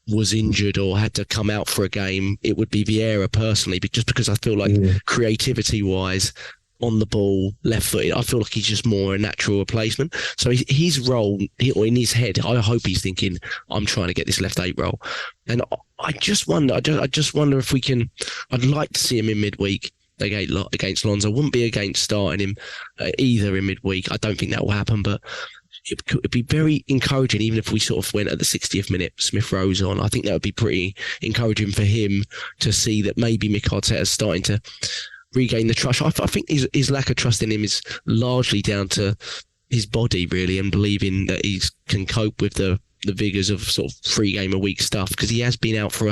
Speaker 3: was injured or had to come out for a game, it would be Vieira personally, just because I feel like creativity-wise, on the ball, left-footed, I feel like he's just more a natural replacement. So his role, or in his head, I hope he's thinking, I'm trying to get this left 8 role. And I just wonder if we can. I'd like to see him in midweek against Lonzo. I wouldn't be against starting him either in midweek. I don't think that will happen, but it'd be very encouraging, even if we sort of went at the 60th minute, Smith Rowe's on. I think that would be pretty encouraging for him to see that maybe Mikel Arteta is starting to regain the trust. I think his lack of trust in him is largely down to his body, really, and believing that he can cope with the vigours of sort of 3 game a week stuff, because he has been out for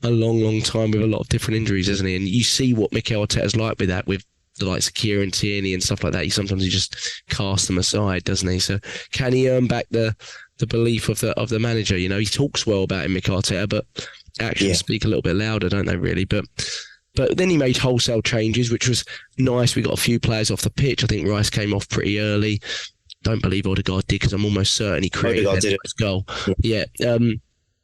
Speaker 3: a long time with a lot of different injuries, hasn't he? And you see what Mikel Arteta's like with that, with the likes of Kieran Tierney and stuff like that. Sometimes he just casts them aside, doesn't he? So can he earn back the belief of the manager? He talks well about him, Mikel Arteta, but actions speak a little bit louder, don't they, really? But then he made wholesale changes, which was nice. We got a few players off the pitch. I think Rice came off pretty early. Don't believe Odegaard did, because I'm almost certain he created his goal. Yeah.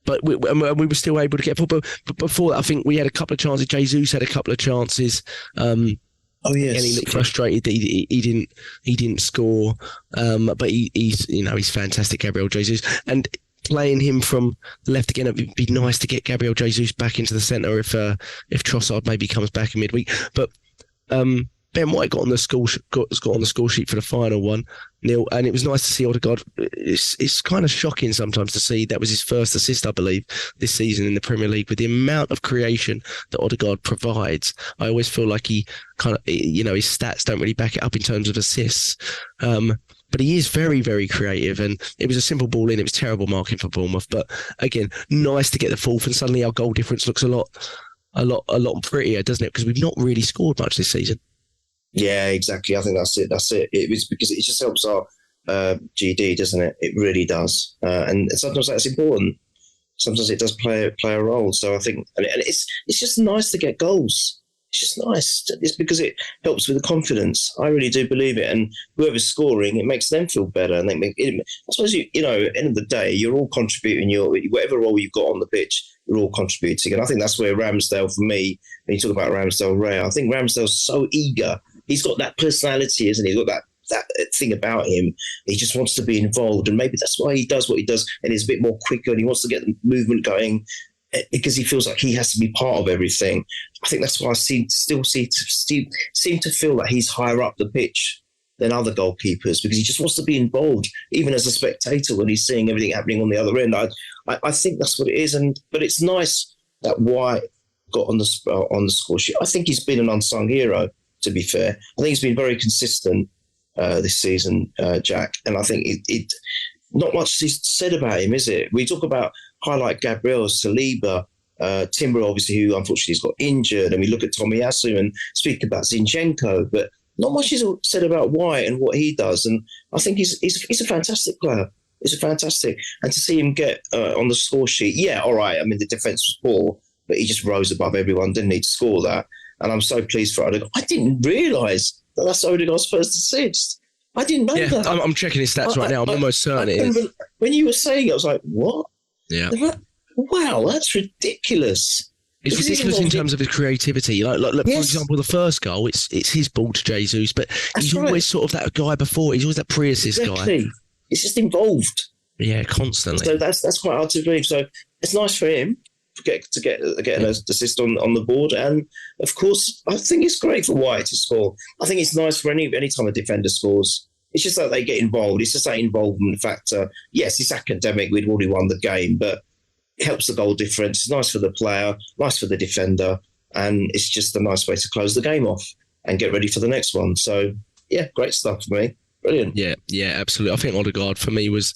Speaker 3: But we were still able to get forward. But before that, I think we had a couple of chances. Jesus had a couple of chances. And he looked frustrated that he didn't score. But he's fantastic, Gabriel Jesus. And playing him from left again, it'd be nice to get Gabriel Jesus back into the centre if Trossard maybe comes back in midweek. But Ben White got on the score sheet for the final one, Neil, and it was nice to see Odegaard. It's kind of shocking sometimes to see that was his first assist, I believe, this season in the Premier League. With the amount of creation that Odegaard provides, I always feel like he kind of, his stats don't really back it up in terms of assists. But he is very, very creative, and it was a simple ball in. It was terrible marking for Bournemouth, but again, nice to get the fourth, and suddenly our goal difference looks a lot prettier, doesn't it? Because we've not really scored much this season. Yeah, exactly. I think that's it. It was because it just helps our GD, doesn't it? It really does, and sometimes that's important. Sometimes it does play a role. So I think, and it's just nice to get goals. It's just nice. It's because it helps with the confidence. I really do believe it. And whoever's scoring, it makes them feel better. And I suppose, at the end of the day, you're all contributing. Whatever role you've got on the pitch, you're all contributing. And I think that's where Ramsdale, for me, when you talk about Ramsdale Ray, I think Ramsdale's so eager. He's got that personality, isn't he? He's got that thing about him. He just wants to be involved. And maybe that's why he does what he does. And he's a bit more quicker, and he wants to get the movement going, because he feels like he has to be part of everything. I think that's why I seem to feel that he's higher up the pitch than other goalkeepers, because he just wants to be involved, even as a spectator, when he's seeing everything happening on the other end. I think that's what it is. But it's nice that White got on the score sheet. I think he's been an unsung hero, to be fair. I think he's been very consistent this season, Jack. And I think it not much is said about him, is it? We talk about highlight Gabriel, Saliba, Timber, obviously, who unfortunately has got injured, and we look at Tomiyasu and speak about Zinchenko, but not much is said about White and what he does. And I think he's a fantastic player. He's a fantastic, and to see him get on the score sheet, yeah, all right. I mean, the defence was poor, but he just rose above everyone, didn't need to score that. And I'm so pleased for Odegaard. I didn't realise that that's Odegaard's first assist. I didn't know that. I'm checking his stats right now. I'm almost certain it is.
Speaker 4: When you were saying it, I was like, what?
Speaker 3: Yeah.
Speaker 4: Wow, that's ridiculous.
Speaker 3: It's ridiculous in terms of his creativity. Like for example, the first goal, it's his ball to Jesus, but he's always sort of that guy before. He's always that pre-assist guy.
Speaker 4: It's just involved.
Speaker 3: Yeah, constantly.
Speaker 4: So that's quite hard to believe. So it's nice for him. get an assist on the board. And of course, I think it's great for White to score. I think it's nice for any time a defender scores. It's just that they get involved. It's just that involvement factor. Yes, it's academic. We'd already won the game, but it helps the goal difference. It's nice for the player, nice for the defender, and it's just a nice way to close the game off and get ready for the next one. So, yeah, great stuff for me. Brilliant.
Speaker 3: Yeah, absolutely. I think Odegaard for me was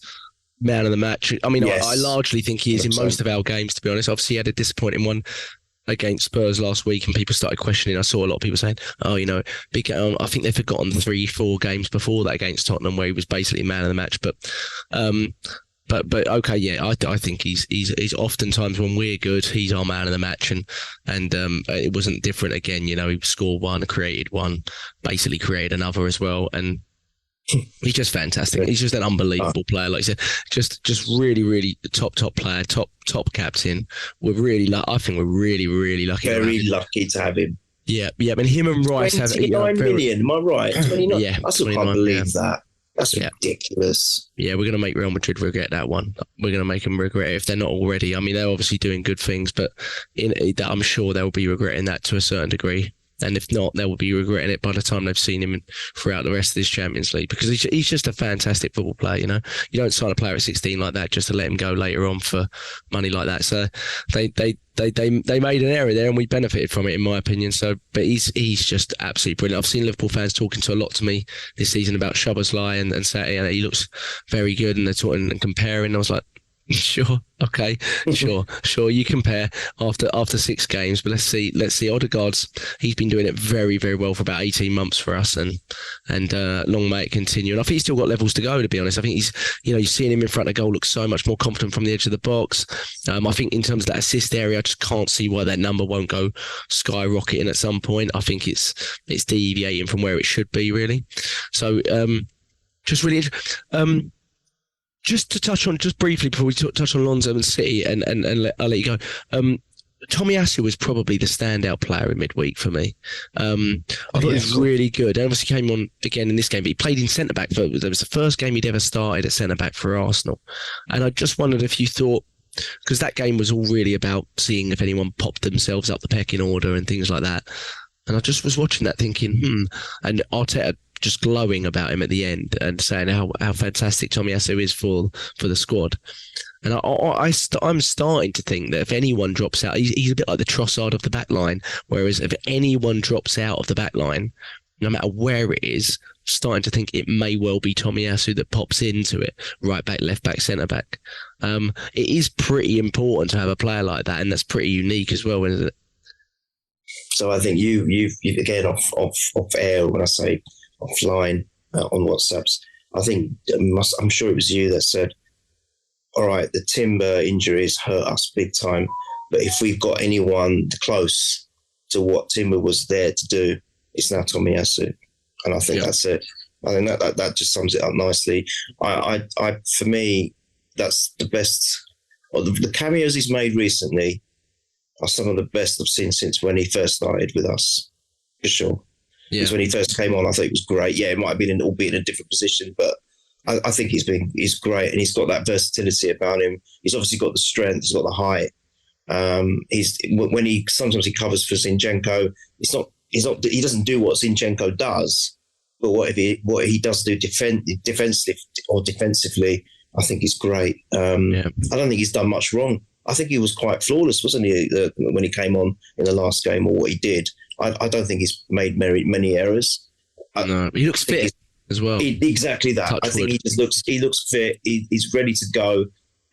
Speaker 3: man of the match. I mean, yes. I largely think he is in most of our games, to be honest. Obviously, he had a disappointing one against Spurs last week, and people started questioning. I saw a lot of people saying, I think they've forgotten 3-4 games before that against Tottenham where he was basically man of the match. But okay, yeah, I think he's oftentimes when we're good, he's our man of the match, and it wasn't different again. He scored one, created one, basically created another as well, and he's just fantastic. He's just an unbelievable player. Like I said, just really, really top player, top captain. I think we're really, really lucky.
Speaker 4: Very lucky to have him.
Speaker 3: Yeah. And him and Rice have
Speaker 4: 29 million. Am I right? 29.
Speaker 3: Yeah,
Speaker 4: I still can't believe that. That's ridiculous.
Speaker 3: Yeah, we're going to make Real Madrid regret that one. We're going to make them regret it if they're not already. I mean, they're obviously doing good things, but I'm sure they'll be regretting that to a certain degree. And if not, they will be regretting it by the time they've seen him throughout the rest of this Champions League, because he's just a fantastic football player. You don't sign a player at 16 like that just to let him go later on for money like that. So they made an error there, and we benefited from it, in my opinion. So, but he's just absolutely brilliant. I've seen Liverpool fans talking to a lot to me this season about Szoboszlai and saying, and he looks very good, and they're talking and comparing. I was like, sure, okay, sure. You compare after 6 games, but let's see. Odegaard's, he's been doing it very, very well for about 18 months for us, and long may it continue. And I think he's still got levels to go, to be honest. I think he's, you're seeing him in front of goal look so much more confident from the edge of the box. I think in terms of that assist area, I just can't see why that number won't go skyrocketing at some point. I think it's deviating from where it should be, really. So, just really interesting. Just to touch on, just briefly before we touch on Lonzo and City, and I'll let you go. Tomiyasu was probably the standout player in midweek for me. I thought he was really good. And obviously came on again in this game, but he played in centre-back. It was the first game he'd ever started at centre-back for Arsenal. And I just wondered if you thought, because that game was all really about seeing if anyone popped themselves up the pecking order and things like that. And I just was watching that thinking, and Arteta just glowing about him at the end and saying how fantastic Tomiyasu is for the squad. And I'm starting to think that if anyone drops out, he's a bit like the Trossard of the back line, whereas if anyone drops out of the back line, no matter where it is, starting to think it may well be Tomiyasu that pops into it, right back, left back, centre back. It is pretty important to have a player like that, and that's pretty unique as well, isn't it?
Speaker 4: So I think you've again off air, when I say offline on WhatsApps, I think I'm sure it was you that said, all right, the Timber injuries hurt us big time, but if we've got anyone close to what Timber was there to do, it's now Tomiyasu. And I think that's it. I think that just sums it up nicely. I for me, that's the best. The cameos he's made recently are some of the best I've seen since when he first started with us, for sure. Because when he first came on, I think it was great. Yeah, it might have been albeit in a different position, but I think he's great, and he's got that versatility about him. He's obviously got the strength, he's got the height. Sometimes he covers for Zinchenko. He doesn't do what Zinchenko does, but what he does do defensively, I think is great. I don't think he's done much wrong. I think he was quite flawless, wasn't he, when he came on in the last game, or what he did. I don't think he's made many errors.
Speaker 3: No, he looks fit as well.
Speaker 4: Exactly that. I think he looks fit. He's ready to go.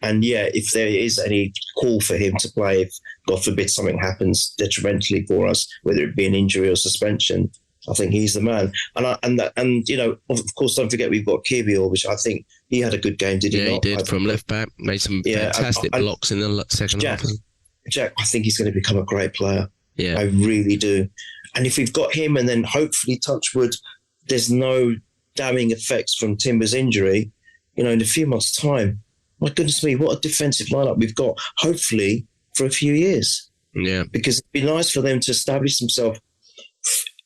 Speaker 4: And if there is any call for him to play, if God forbid something happens detrimentally for us, whether it be an injury or suspension, I think he's the man. And of course, don't forget we've got Kiwior, which I think he had a good game, did he not?
Speaker 3: Yeah, he did, from left back. Made some fantastic blocks in the second half.
Speaker 4: Jack, I think he's going to become a great player.
Speaker 3: Yeah,
Speaker 4: I really do. And if we've got him, and then hopefully, touch wood, there's no damning effects from Timber's injury, in a few months' time, my goodness me, what a defensive lineup we've got, hopefully, for a few years.
Speaker 3: Yeah.
Speaker 4: Because it'd be nice for them to establish themselves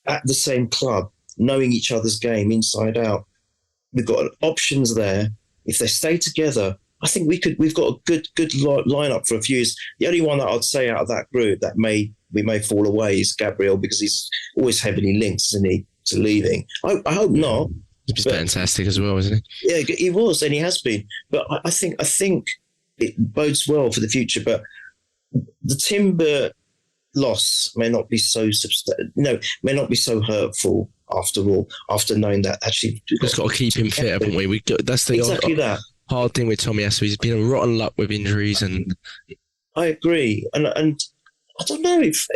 Speaker 4: at the same club, knowing each other's game inside out. We've got options there. If they stay together, I think we've got a good lineup for a few years. The only one that I'd say out of that group that we may fall away is Gabriel, because he's always heavily linked, isn't he, to leaving. I hope not.
Speaker 3: He's fantastic as well, isn't he?
Speaker 4: Yeah, he was, and he has been. But I think it bodes well for the future. But the Timber loss may not be so may not be so hurtful after all. After knowing that, actually,
Speaker 3: we've just got to keep him fit, haven't we? That's the
Speaker 4: exactly that
Speaker 3: hard thing with Tomiyasu. He's been a rotten luck with injuries, and
Speaker 4: I agree. And I don't know if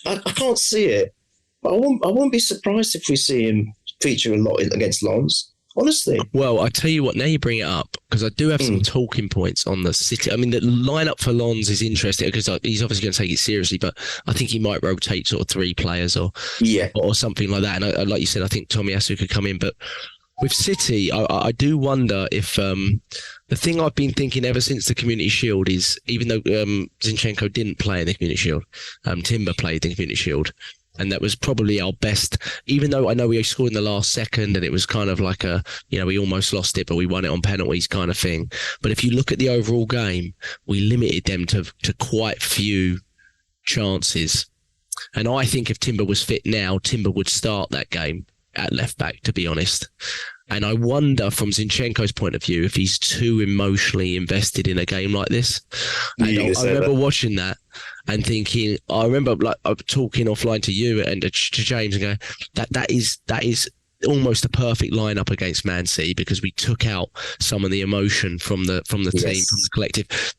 Speaker 4: I can't see it. But I won't be surprised if we see him feature a lot against Lens. Honestly.
Speaker 3: Well, I tell you what, now you bring it up, because I do have some talking points on the City. I mean, the lineup for Lens is interesting, because he's obviously going to take it seriously, but I think he might rotate sort of 3 players or something like that. And like you said, I think Tomiyasu could come in. But with City, I do wonder if the thing I've been thinking ever since the Community Shield is, even though Zinchenko didn't play in the Community Shield, Timber played in the Community Shield. And that was probably our best, even though I know we scored in the last second and it was kind of like we almost lost it, but we won it on penalties kind of thing. But if you look at the overall game, we limited them to quite few chances. And I think if Timber was fit now, Timber would start that game at left back, to be honest. And I wonder, from Zinchenko's point of view, if he's too emotionally invested in a game like this. And I remember watching that and thinking, I remember talking offline to you and to James and going, that is almost a perfect lineup against Man City, because we took out some of the emotion from the team, from the collective.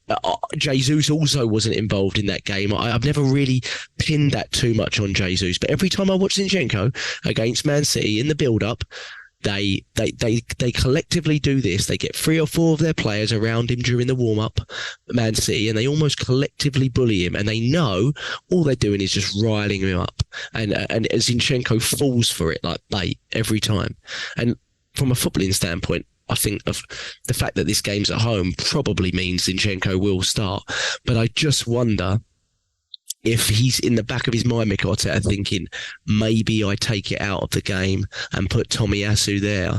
Speaker 3: Jesus also wasn't involved in that game. I've never really pinned that too much on Jesus, but every time I watch Zinchenko against Man City in the build-up, They collectively do this. They get 3 or 4 of their players around him during the warm-up, Man City, and they almost collectively bully him. And they know all they're doing is just riling him up. And Zinchenko falls for it every time. And from a footballing standpoint, I think of the fact that this game's at home probably means Zinchenko will start. But I just wonder if he's in the back of his mind, Mikel Arteta, thinking, maybe I take it out of the game and put Tomiyasu there.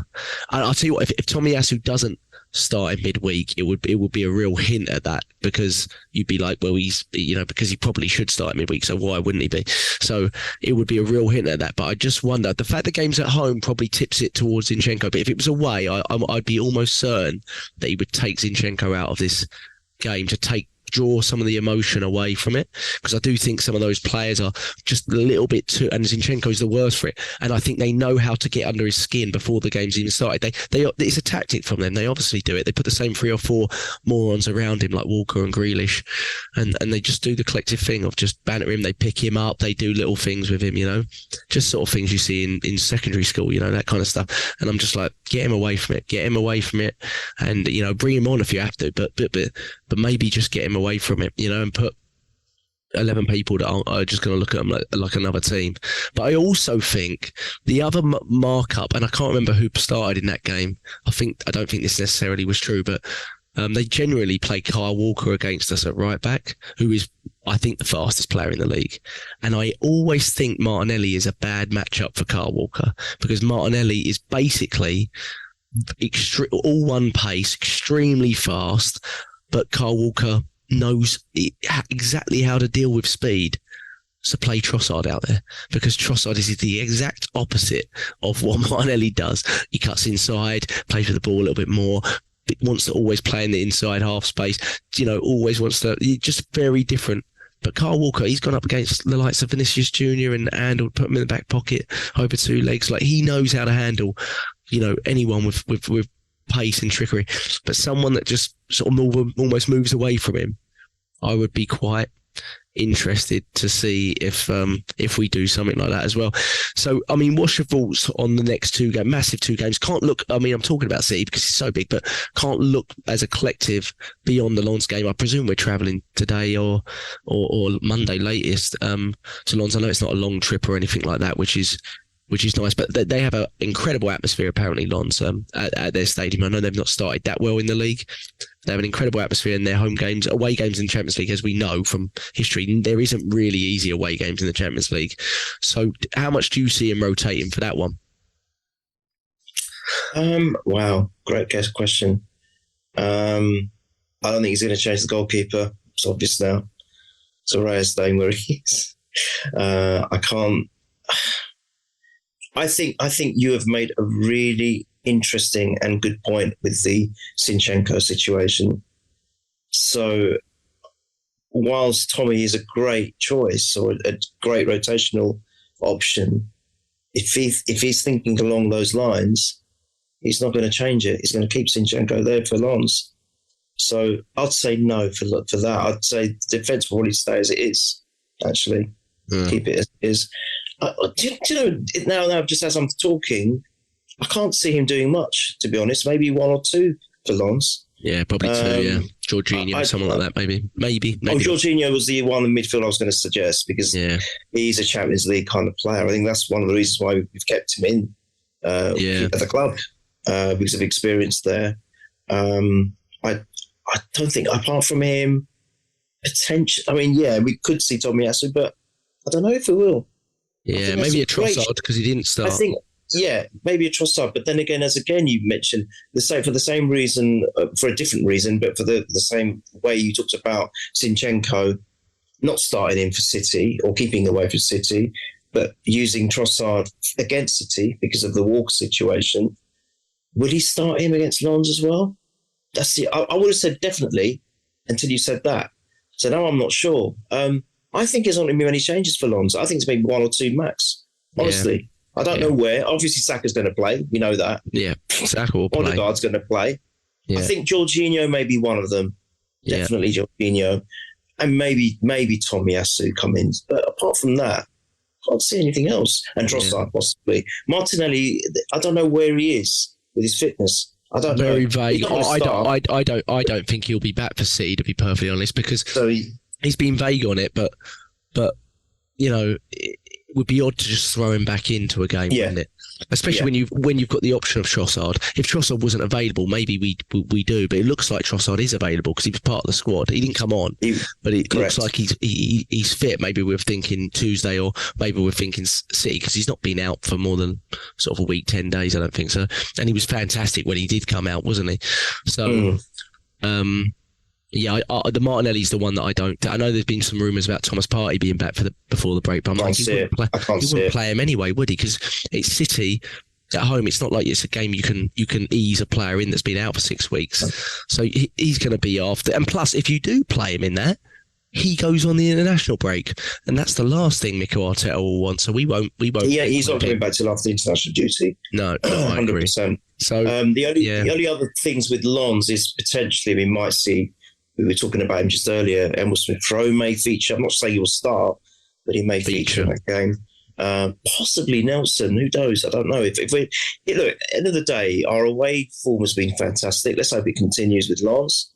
Speaker 3: And I'll tell you what, if Tomiyasu doesn't start in midweek, it would be a real hint at that, because you'd be like, well, he's, because he probably should start midweek, so why wouldn't he be? So it would be a real hint at that. But I just wonder, the fact the game's at home probably tips it towards Zinchenko. But if it was away, I'd be almost certain that he would take Zinchenko out of this game to draw some of the emotion away from it, because I do think some of those players are just a little bit too, and Zinchenko's the worst for it, and I think they know how to get under his skin before the game's even started. It's a tactic from them. They obviously do it. They put the same 3 or 4 morons around him, like Walker and Grealish, and they just do the collective thing of just banter him. They pick him up. They do little things with him, just sort of things you see in secondary school, that kind of stuff. And I'm just like, get him away from it, and bring him on if you have to, but maybe just get him away from it, and put 11 people that are just going to look at them like another team. But I also think the other markup, and I can't remember who started in that game. I don't think this necessarily was true, but they generally play Kyle Walker against us at right back, who is, I think, the fastest player in the league. And I always think Martinelli is a bad matchup for Kyle Walker, because Martinelli is basically all one pace, extremely fast, but Kyle Walker knows exactly how to deal with speed. So play Trossard out there, because Trossard is the exact opposite of what Martinelli does. He cuts inside, plays with the ball a little bit more, wants to always play in the inside half space, always wants to, just very different. But Kyle Walker, he's gone up against the likes of Vinicius Jr. and handled, put him in the back pocket over 2 legs. Like, he knows how to handle, anyone with pace and trickery. But someone that just sort of almost moves away from him, I would be quite interested to see if we do something like that as well. So, I mean, what's your thoughts on the next 2 games? Massive 2 games. Can't look, I mean, I'm talking about City because it's so big, but can't look as a collective beyond the Lens game. I presume we're travelling today or Monday latest to Lens. I know it's not a long trip or anything like that, which is nice, but they have an incredible atmosphere, apparently, Lens, at their stadium. I know they've not started that well in the league. They have an incredible atmosphere in their home games. Away games in the Champions League, as we know from history, there isn't really easy away games in the Champions League. So how much do you see him rotating for that one?
Speaker 4: Wow, great question. I don't think he's going to change the goalkeeper. It's obvious now. Soraya's staying where he is. I can't. I think you have made a really interesting and good point with the Zinchenko situation. So, whilst Tommy is a great choice or a great rotational option, if he's thinking along those lines, he's not going to change it. He's going to keep Zinchenko there for Lens. So I'd say no for that. I'd say the defence will probably stay as it is, actually. Keep it as it is. Do you know, now just as I'm talking, I can't see him doing much, to be honest. Maybe one or two for Lens.
Speaker 3: Yeah, probably two, yeah. Jorginho, someone like that, maybe.
Speaker 4: Oh, Jorginho was the one in midfield I was going to suggest because he's a Champions League kind of player. I think that's one of the reasons why we've kept him in at the club because of experience there. I don't think, apart from him, potentially, I mean, we could see Tomiyasu, but I don't know if we will.
Speaker 3: Yeah, maybe a Trossard because he didn't start.
Speaker 4: I think, maybe a Trossard. But then again, you mentioned, for the same reason, for a different reason, but for the same way you talked about Zinchenko not starting in for City or keeping away from City, but using Trossard against City because of the Walker situation. Would he start him against Lens as well? I would have said definitely until you said that. So now I'm not sure. I think there's not going to be many changes for Lens. I think it's maybe one or two max. Honestly, I don't know where. Obviously, Saka's going to play. We know that.
Speaker 3: Yeah, Saka will play.
Speaker 4: Odegaard's going to play. Yeah. I think Jorginho may be one of them. Definitely Jorginho, and maybe Tomiyasu come in. But apart from that, I can't see anything else. And Trossard possibly. Martinelli, I don't know where he is with his fitness. I don't know.
Speaker 3: Very vague. I don't think he'll be back for City, to be perfectly honest, because he's been vague on it. But you know, it would be odd to just throw him back into a game, wouldn't it? Especially when you've got the option of Trossard. If Trossard wasn't available, maybe we do. But it looks like Trossard is available because he was part of the squad. He didn't come on, but it looks like he's fit. Maybe we're thinking Tuesday, or maybe we're thinking City because he's not been out for more than sort of a week, 10 days. I don't think so. And he was fantastic when he did come out, wasn't he? So, the Martinelli's the one that I don't. I know there's been some rumours about Thomas Partey being back before the break, but I'm like, he wouldn't play him anyway, would he? Because it's City at home. It's not like it's a game you can ease a player in that's been out for 6 weeks. So he's going to be off. And plus, if you do play him in there, he goes on the international break, and that's the last thing Mikel Arteta will want. So we won't.
Speaker 4: Yeah, he's not coming back till after international duty.
Speaker 3: No, 100%.
Speaker 4: So the only other things with Lens is potentially we might see. We were talking about him just earlier. Emil Smith-Rowe may feature. I'm not saying he will start, but he may feature in that game. Possibly Nelson. Who knows? I don't know. Look, at the end of the day, our away form has been fantastic. Let's hope it continues with Lens.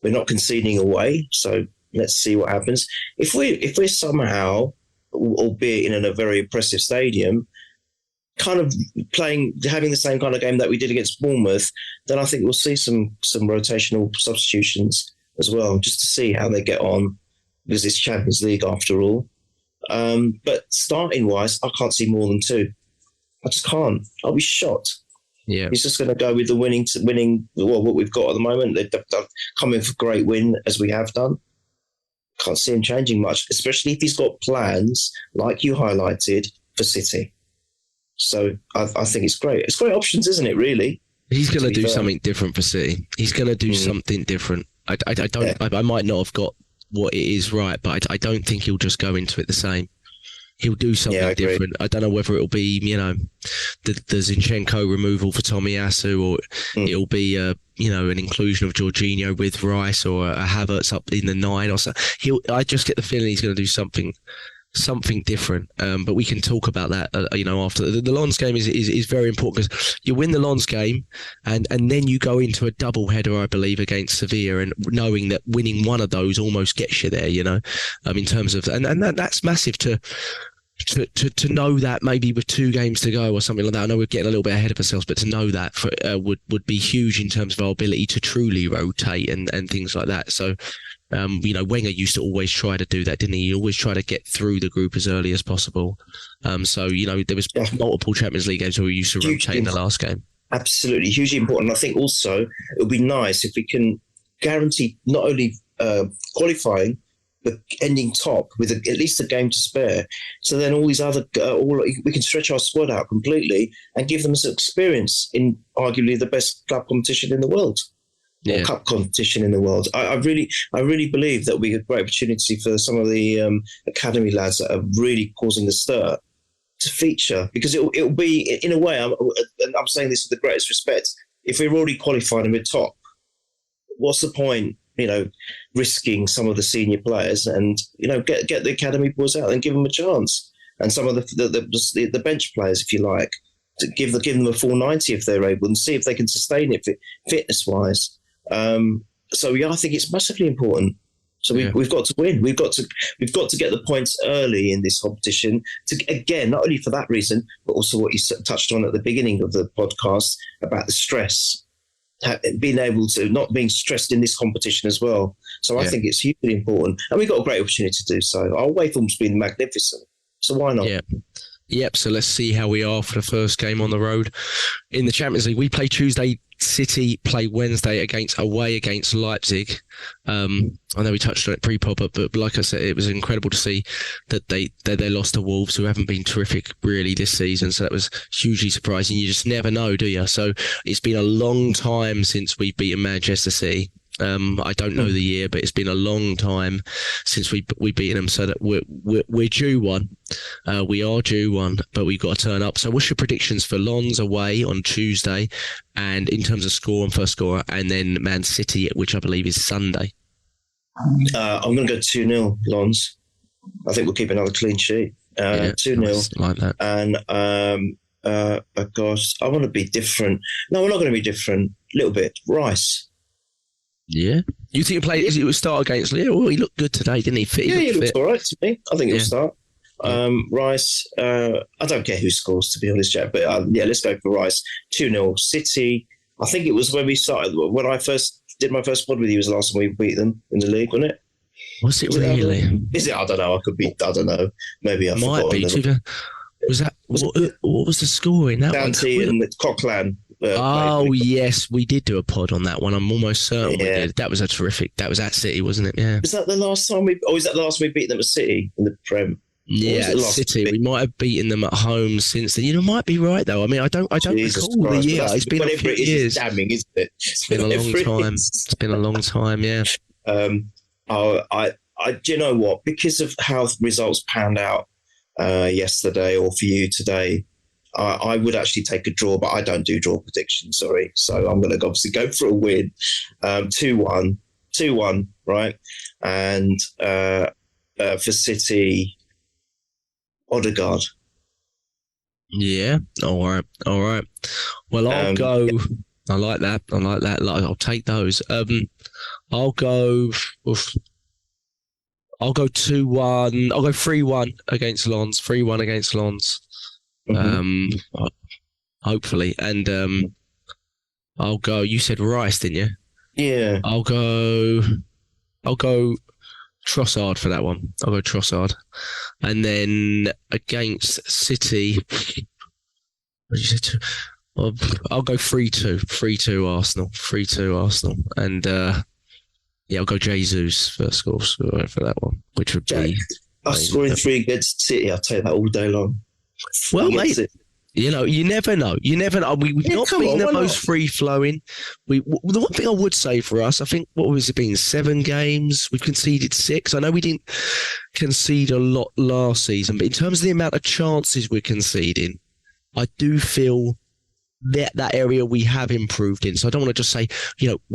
Speaker 4: We're not conceding away, so let's see what happens. If we're somehow, albeit in a very impressive stadium, kind of having the same kind of game that we did against Bournemouth, then I think we'll see some rotational substitutions as well, just to see how they get on, because it's Champions League after all. But starting wise, I can't see more than two. I just can't. I'll be shocked. Yeah, he's just going to go with the winning. Well, what we've got at the moment. They've come in for a great win, as we have done. Can't see him changing much, especially if he's got plans like you highlighted for City. So I think it's great. It's great options, isn't it? Really.
Speaker 3: He's going to do something different for City. He's going to do something different. I might not have got what it is right, but I don't think he'll just go into it the same. He'll do something different. I don't know whether it'll be, the Zinchenko removal for Tomiyasu, or it'll be, an inclusion of Jorginho with Rice, or a Havertz up in the 9 or so. I just get the feeling he's going to do something different, but we can talk about that after the Lens game is very important, because you win the Lens game and then you go into a double header, I believe, against Sevilla, and knowing that winning one of those almost gets you there, in terms of and that's massive to know that, maybe with 2 games to go or something like that. I know we're getting a little bit ahead of ourselves, but to know that would be huge in terms of our ability to truly rotate and things like that. So Wenger used to always try to do that, didn't he? He always try to get through the group as early as possible. So there was multiple Champions League games where we used to rotate in the last game.
Speaker 4: absolutely hugely important. I think also it would be nice if we can guarantee not only qualifying, but ending top with at least a game to spare. So then all these other, we can stretch our squad out completely and give them some experience in arguably the best club competition in the world. Or cup competition in the world. I really believe that we have a great opportunity for some of the academy lads that are really causing the stir to feature, because it'll be, in a way, I'm saying this with the greatest respect, if we're already qualified and we're top, what's the point, risking some of the senior players and, get the academy boys out and give them a chance, and some of the bench players, if you like, to give them a full 90 if they're able, and see if they can sustain it fitness-wise. I think it's massively important. So we've got to win. We've got to get the points early in this competition. Again, not only for that reason, but also what you touched on at the beginning of the podcast about the stress, being able to not being stressed in this competition as well. So I think it's hugely important, and we've got a great opportunity to do so. Our away form's been magnificent, so why not?
Speaker 3: Yeah. Yep, so let's see how we are for the first game on the road in the Champions League. We play Tuesday, City play Wednesday away against Leipzig. I know we touched on it pre-pod, but like I said, it was incredible to see that they lost to Wolves, who haven't been terrific really this season. So that was hugely surprising. You just never know, do you? So it's been a long time since we've beaten Manchester City. I don't know the year, but it's been a long time since we beaten them. So that we're due one. We are due one, but we've got to turn up. So what's your predictions for Lens away on Tuesday, and in terms of score and first scorer, and then Man City, which I believe is Sunday?
Speaker 4: I'm going to go 2-0 Lens. I think we'll keep another clean sheet. 2-0.
Speaker 3: Nice, like that.
Speaker 4: And gosh, I want to be different. No, we're not going to be different. A little bit. Rice.
Speaker 3: Yeah. You think he would start against Leo? Oh, he looked good today, didn't he?
Speaker 4: He looked all right to me. I think he'll start. Rice, I don't care who scores, to be honest, Jack, but let's go for Rice. 2-0 City. I think it was when I first did my first pod with you, was the last time we beat them in the league, wasn't it?
Speaker 3: Was it really?
Speaker 4: Is it? I don't know. I don't know. Maybe I
Speaker 3: might be. Was that what was the score in that one?
Speaker 4: Dante and Coquelin.
Speaker 3: Yes, we did do a pod on that one. I'm almost certain we did. That was that was at City, wasn't it? Yeah.
Speaker 4: Was that the last time is that the last time we beat them at City in the Prem?
Speaker 3: Yeah, City. We might have beaten them at home since then. You might be right though. I mean, I don't recall the year. It's been a few years.
Speaker 4: Damning, isn't it?
Speaker 3: It's been a long time. It's been a long time. Yeah.
Speaker 4: Do you know what? Because of how results panned out yesterday, or for you today, I would actually take a draw, but I don't do draw predictions, sorry. So I'm going to obviously go for a win. 2-1, right? And for City, Odegaard.
Speaker 3: Yeah, all right. Well, I'll go. I like that. I'll take those. I'll go 2-1. I'll go 3-1 against Lens. 3-1 against Lens. Hopefully, and I'll go. You said Rice, didn't you?
Speaker 4: Yeah.
Speaker 3: I'll go Trossard for that one. I'll go Trossard, and then against City, what did you say? I'll go 3-2. 3-2 Arsenal. 3-2 Arsenal, and I'll go Jesus first score for that one, which would be
Speaker 4: us scoring 3 against City. I'll take that all day long.
Speaker 3: Well, mate, you never know. We've not been the most free-flowing. The one thing I would say for us, I think, what was it been, 7 games? We've conceded 6. I know we didn't concede a lot last season, but in terms of the amount of chances we're conceding, I do feel that area we have improved in. So I don't want to just say,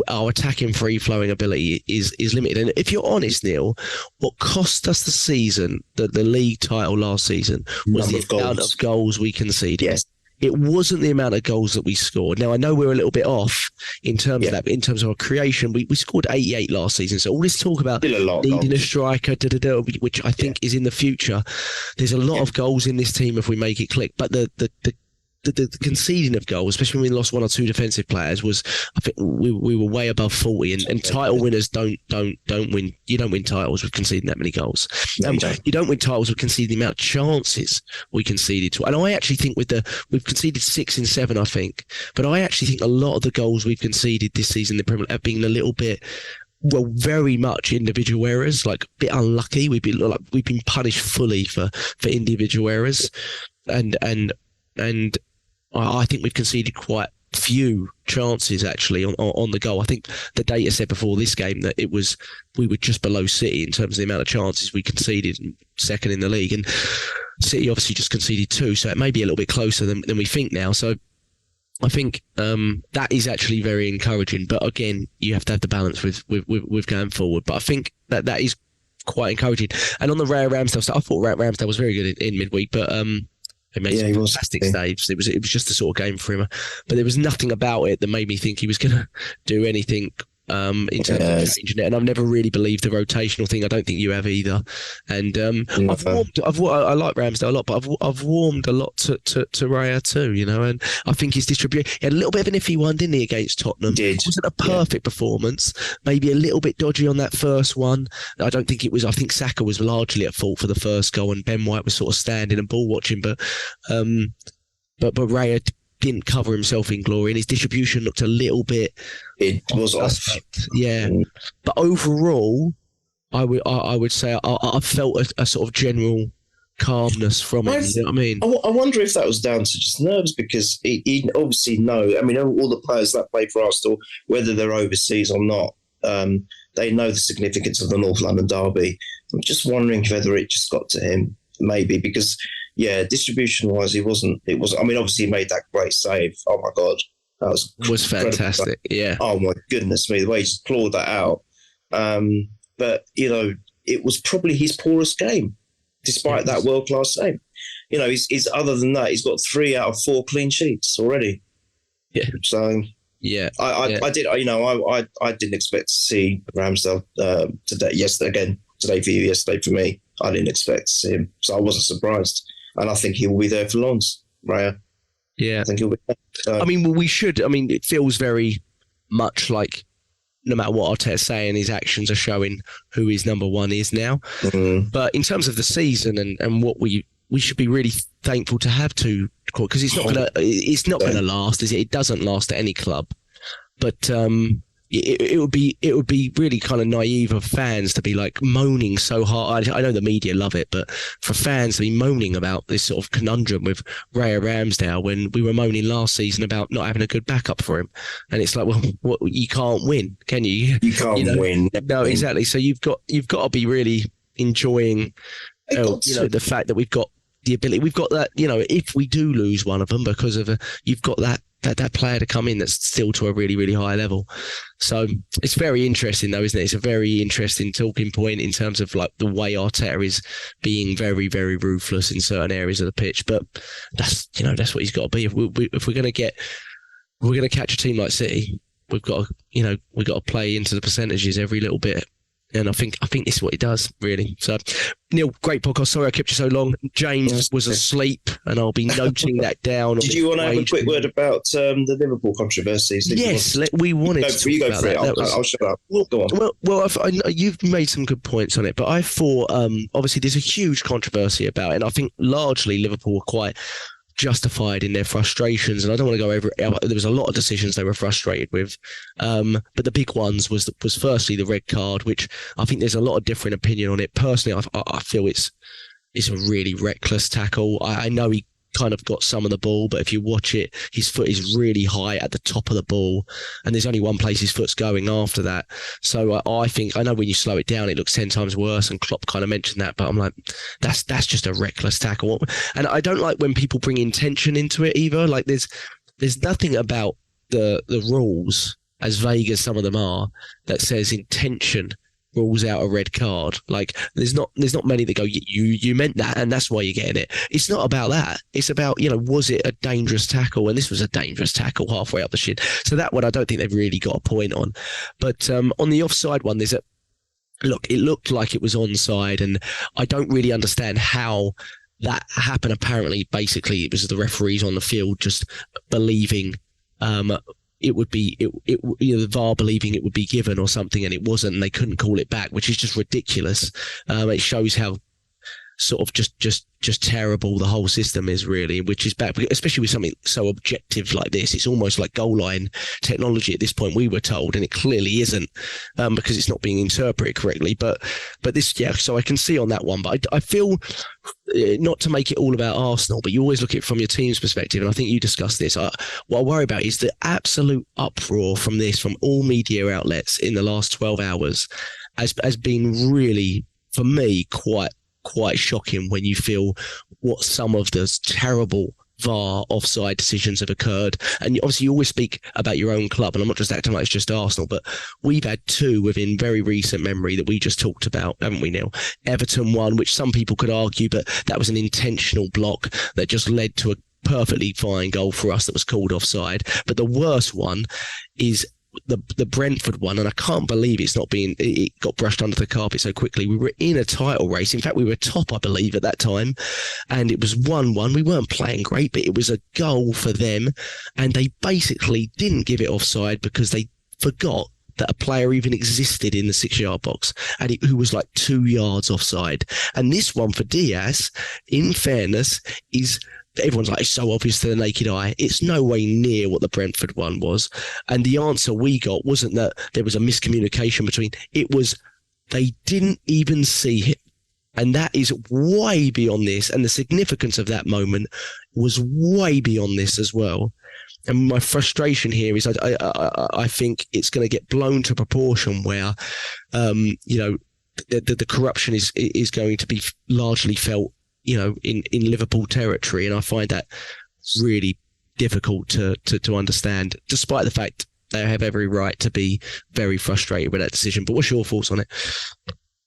Speaker 3: our attacking free-flowing ability is limited. And if you're honest, Neil, what cost us the season, the league title last season, was the amount of goals we conceded.
Speaker 4: Yes.
Speaker 3: It wasn't the amount of goals that we scored. Now, I know we're a little bit off in terms of that, but in terms of our creation, we scored 88 last season. So all this talk about needing a striker, which I think is in the future, there's a lot of goals in this team if we make it click. But the the conceding of goals, especially when we lost one or two defensive players, was, I think we were way above 40, and title winners don't win. You don't win titles with conceding that many goals.
Speaker 4: No,
Speaker 3: you don't win titles with conceding the amount of chances we conceded to. And I actually think we've conceded 6 in 7, I think, but I actually think a lot of the goals we've conceded this season in the Premier League have been a little bit, well, very much individual errors, like a bit unlucky. We've been punished fully for individual errors, and I think we've conceded quite few chances actually on the goal. I think the data said before this game that we were just below City in terms of the amount of chances we conceded, second in the league, and City obviously just conceded 2, so it may be a little bit closer than we think now. So I think that is actually very encouraging, but again, you have to have the balance with going forward. But I think that is quite encouraging. And on the Raya Ramsdale stuff, I thought Ramsdale was very good in midweek, but he made some fantastic saves. It was just the sort of game for him, but there was nothing about it that made me think he was going to do anything in terms of changing it. And I've never really believed the rotational thing. I don't think you have either. And I like Ramsdale a lot, but I've warmed a lot to Raya too, you know. And I think his distribution, he had a little bit of an iffy one, didn't he, against Tottenham? It wasn't a perfect performance. Maybe a little bit dodgy on that first one. I don't think it was. I think Saka was largely at fault for the first goal, and Ben White was sort of standing and ball watching. But Raya didn't cover himself in glory, and his distribution looked a little bit.
Speaker 4: It was off.
Speaker 3: Yeah, but overall, I would say I felt a sort of general calmness from him. You know what I mean?
Speaker 4: I wonder if that was down to just nerves, because he obviously know. I mean, all the players that play for Arsenal, whether they're overseas or not, they know the significance of the North London derby. I'm just wondering whether it just got to him, maybe, because. Yeah, distribution-wise, it wasn't. I mean, obviously, he made that great save. Oh my God, that was
Speaker 3: fantastic. Yeah.
Speaker 4: Oh my goodness me, the way he just clawed that out. But you know, it was probably his poorest game, despite that world-class save. You know, he's other than that, he's got 3 out of 4 clean sheets already.
Speaker 3: Yeah.
Speaker 4: So
Speaker 3: yeah,
Speaker 4: I did. You know, I didn't expect to see Ramsdale today for you, yesterday for me. I didn't expect to see him, so I wasn't surprised. And I think he will be there for Lons, Raya.
Speaker 3: Yeah.
Speaker 4: I think he'll be there. So.
Speaker 3: I mean, we should. I mean, it feels very much like no matter what Arteta's saying, his actions are showing who his number one is now. Mm-hmm. But in terms of the season and what we should be really thankful to have to, because it's not gonna last, is it? It doesn't last at any club. But it would be really kind of naive of fans to be like moaning so hard. I know the media love it, but for fans to be moaning about this sort of conundrum with Raya Ramsdale when we were moaning last season about not having a good backup for him, and it's like, well, you can't win, can you?
Speaker 4: You can't win.
Speaker 3: No, exactly. So you've got to be really enjoying, the fact that we've got the ability. We've got that. You know, if we do lose one of them because of you've got that player to come in that's still to a really, really high level. So it's very interesting though, isn't it? It's a very interesting talking point in terms of like the way Arteta is being very, very ruthless in certain areas of the pitch. But that's what he's got to be. If we're going to catch a team like City, we've got to play into the percentages every little bit. And I think this is what he does, really. So, Neil, great podcast. Sorry I kept you so long. James was asleep, and I'll be noting that down.
Speaker 4: Did you want to have a quick word about the Liverpool controversies?
Speaker 3: Yes, we wanted to.
Speaker 4: You go for it. I'll shut up. Go on.
Speaker 3: Well, you've made some good points on it, but I thought, obviously, there's a huge controversy about it, and I think largely Liverpool were quite justified in their frustrations, and I don't want to go over it. There was a lot of decisions they were frustrated with, but the big ones was firstly the red card, which I think there's a lot of different opinion on it. Personally, I feel it's a really reckless tackle. I know he kind of got some of the ball, but if you watch it, his foot is really high at the top of the ball, and there's only one place his foot's going after that. So I know when you slow it down, it looks 10 times worse, and Klopp kind of mentioned that, but I'm like, that's just a reckless tackle. And I don't like when people bring intention into it either. Like there's nothing about the rules, as vague as some of them are, that says intention rules out a red card. Like there's not many that go, you meant that and that's why you're getting it. It's not about that. It's about, was it a dangerous tackle? And this was a dangerous tackle halfway up the shin. So that one I don't think they've really got a point on. But on the offside one, it looked like it was onside, and I don't really understand how that happened. Apparently, basically, it was the referees on the field just believing it would be the VAR believing it would be given or something, and it wasn't, and they couldn't call it back, which is just ridiculous. It shows how sort of just terrible the whole system is, really, which is bad, especially with something so objective like this. It's almost like goal line technology at this point, we were told, and it clearly isn't, because it's not being interpreted correctly. But this, yeah, so I can see on that one. But I feel, not to make it all about Arsenal, but you always look at it from your team's perspective, and I think you discussed this. What I worry about is the absolute uproar from this, from all media outlets in the last 12 hours, has been really, for me, quite shocking when you feel what some of those terrible VAR offside decisions have occurred. And obviously you always speak about your own club, and I'm not just acting like it's just Arsenal, but we've had two within very recent memory that we just talked about, haven't we, Neil? Everton one, which some people could argue, but that was an intentional block that just led to a perfectly fine goal for us that was called offside. But the worst one is the Brentford one, and I can't believe it got brushed under the carpet so quickly. We were in a title race. In fact, we were top, I believe, at that time, and it was 1-1. We weren't playing great, but it was a goal for them, and they basically didn't give it offside because they forgot that a player even existed in the 6-yard box, and who was like 2 yards offside. And this one for Diaz, in fairness, is... everyone's like, it's so obvious to the naked eye. It's no way near what the Brentford one was. And the answer we got wasn't that there was a miscommunication between, it was they didn't even see him. And that is way beyond this. And the significance of that moment was way beyond this as well. And my frustration here is I think it's going to get blown to proportion where, the corruption is going to be largely felt, in Liverpool territory, and I find that really difficult to understand, despite the fact they have every right to be very frustrated with that decision. But what's your thoughts on it?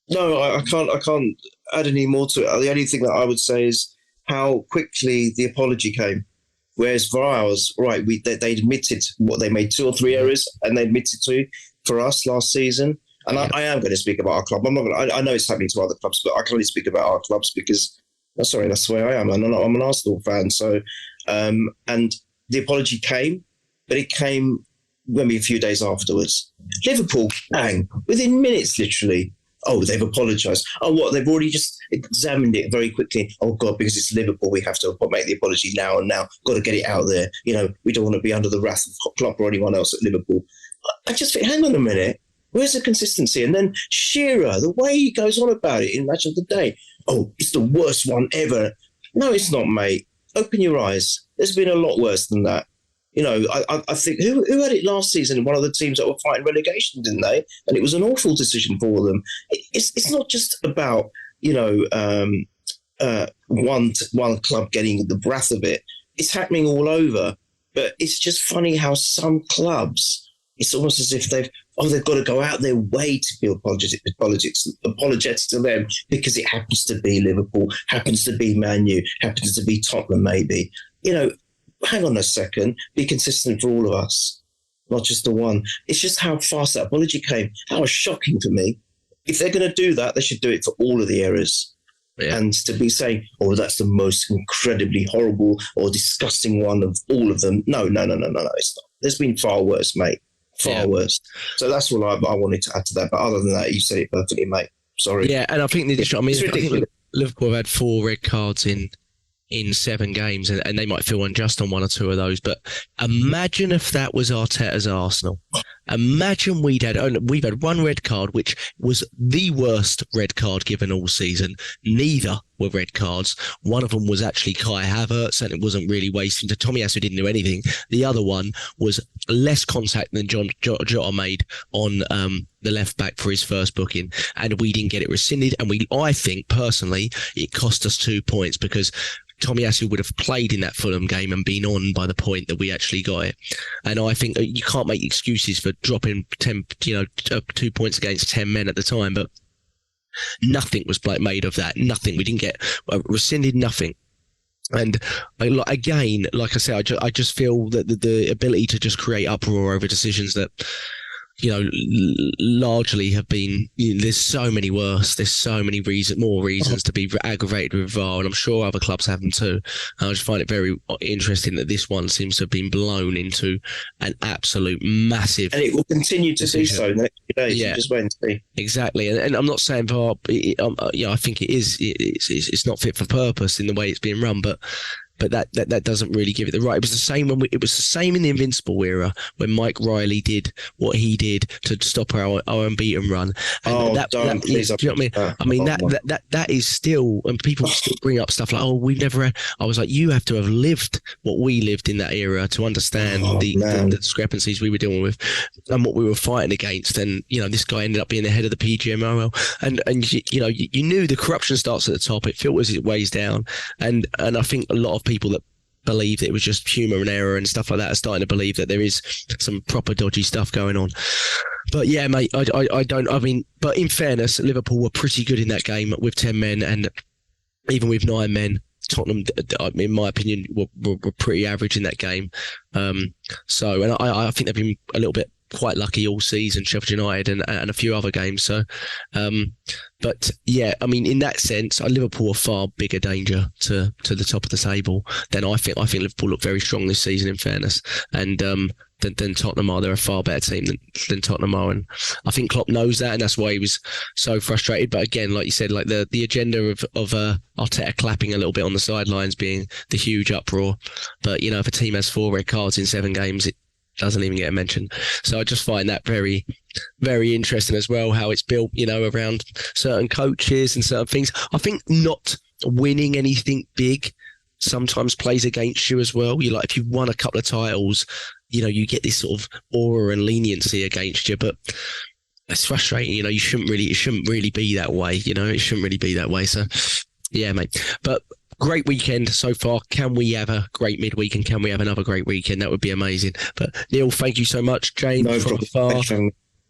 Speaker 4: No, I can't add any more to it. The only thing that I would say is how quickly the apology came. Whereas for ours, right, they admitted what they made 2 or 3 errors, and they admitted to for us last season. And yeah. I am going to speak about our club. I'm not going. I know it's happening to other clubs, but I can only speak about our clubs because. Sorry, that's the way I am. I'm an Arsenal fan. So, and the apology came, but it came maybe a few days afterwards. Liverpool, bang, within minutes, literally. Oh, they've apologised. Oh, what? They've already just examined it very quickly. Oh, God, because it's Liverpool, we have to make the apology now and now. Got to get it out there. We don't want to be under the wrath of Klopp or anyone else at Liverpool. I just think, hang on a minute. Where's the consistency? And then Shearer, the way he goes on about it in Match of the Day. Oh, it's the worst one ever. No, it's not, mate. Open your eyes. There's been a lot worse than that. I think who had it last season? One of the teams that were fighting relegation, didn't they? And it was an awful decision for them. It's not just about one club getting the breath of it. It's happening all over. But it's just funny how some clubs. It's almost as if they've got to go out their way to be apologetic to them because it happens to be Liverpool, happens to be Man U, happens to be Tottenham maybe. Hang on a second, be consistent for all of us, not just the one. It's just how fast that apology came. That was shocking to me. If they're going to do that, they should do it for all of the errors. Yeah. And to be saying, oh, that's the most incredibly horrible or disgusting one of all of them. No, it's not. There's been far worse, mate. Far worse. So that's all I wanted to add to that. But other than that, you said it perfectly, mate. Sorry.
Speaker 3: Yeah, and I think it's ridiculous. Liverpool have had 4 red cards in 7 games, and they might feel unjust on 1 or 2 of those. But imagine if that was Arteta's Arsenal. Imagine we've had 1 red card, which was the worst red card given all season. Neither were red cards. One of them was actually Kai Havertz, and it wasn't really wasting to Tomiyasu, didn't do anything. The other one was less contact than Jota made on the left back for his first booking, and we didn't get it rescinded. And I think personally, it cost us 2 points because Tomiyasu would have played in that Fulham game and been on by the point that we actually got it. And I think you can't make excuses for dropping 2 points against 10 men at the time, but nothing was made of that. Nothing. We didn't get rescinded, nothing. And again, like I said, I just feel that the ability to just create uproar over decisions that largely have been, there's so many worse. There's so many more reasons to be aggravated with VAR, and I'm sure other clubs have them too. And I just find it very interesting that this one seems to have been blown into an absolute massive.
Speaker 4: And it will continue to be so in the next few days.
Speaker 3: Yeah.
Speaker 4: You just wait and see.
Speaker 3: Exactly. And I'm not saying VAR, I think it is. It's not fit for purpose in the way it's being run, but that doesn't really give it the right. It was the same it was the same in the Invincible era when Mike Riley did what he did to stop our unbeaten run. And
Speaker 4: please.
Speaker 3: Do you know what I mean? That is still, and people still bring up stuff like, oh, we've never had. I was like, you have to have lived what we lived in that era to understand the discrepancies we were dealing with and what we were fighting against. And this guy ended up being the head of the PGMOL, and you knew the corruption starts at the top, it filters its ways down, and I think a lot of people that believe that it was just humour and error and stuff like that are starting to believe that there is some proper dodgy stuff going on. But yeah, mate, but in fairness, Liverpool were pretty good in that game with 10 men, and even with 9 men, Tottenham, in my opinion, were pretty average in that game. So I think they've been a little bit quite lucky all season, Sheffield United and a few other games. So, but yeah, I mean, in that sense, Liverpool are far bigger danger to the top of the table than I think. I think Liverpool look very strong this season, in fairness, and than Tottenham are. They're a far better team than Tottenham are, and I think Klopp knows that, and that's why he was so frustrated. But again, like you said, like the agenda of Arteta clapping a little bit on the sidelines being the huge uproar. But if a team has 4 red cards in 7 games, it doesn't even get a mention. So I just find that very, very interesting as well, how it's built, around certain coaches and certain things. I think not winning anything big sometimes plays against you as well. You if you've won a couple of titles, you get this sort of aura and leniency against you, but it's frustrating. It shouldn't really be that way. It shouldn't really be that way. So yeah, mate. But great weekend so far. Can we have a great midweek, and can we have another great weekend? That would be amazing. But Neil, thank you so much. James from afar,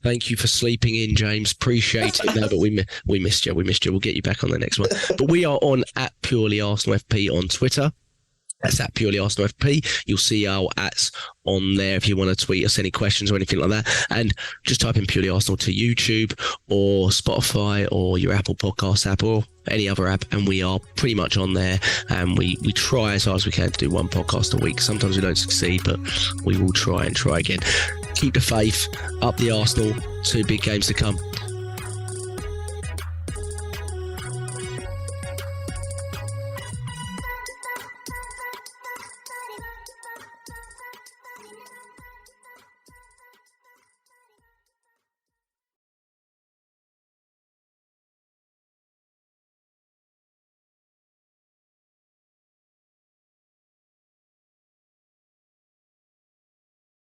Speaker 3: thank you for sleeping in, James. Appreciate it. No, but we missed you. We'll get you back on the next one. But we are on @PurelyArsenalFP on Twitter. That's @PurelyArsenalFP. You'll see our @ on there if you want to tweet us any questions or anything like that. And just type in Purely Arsenal to YouTube or Spotify or your Apple Podcast app or any other app, and we are pretty much on there. And we try as hard as we can to do 1 podcast a week. Sometimes we don't succeed, but we will try again. Keep the faith, up the Arsenal, 2 big games to come.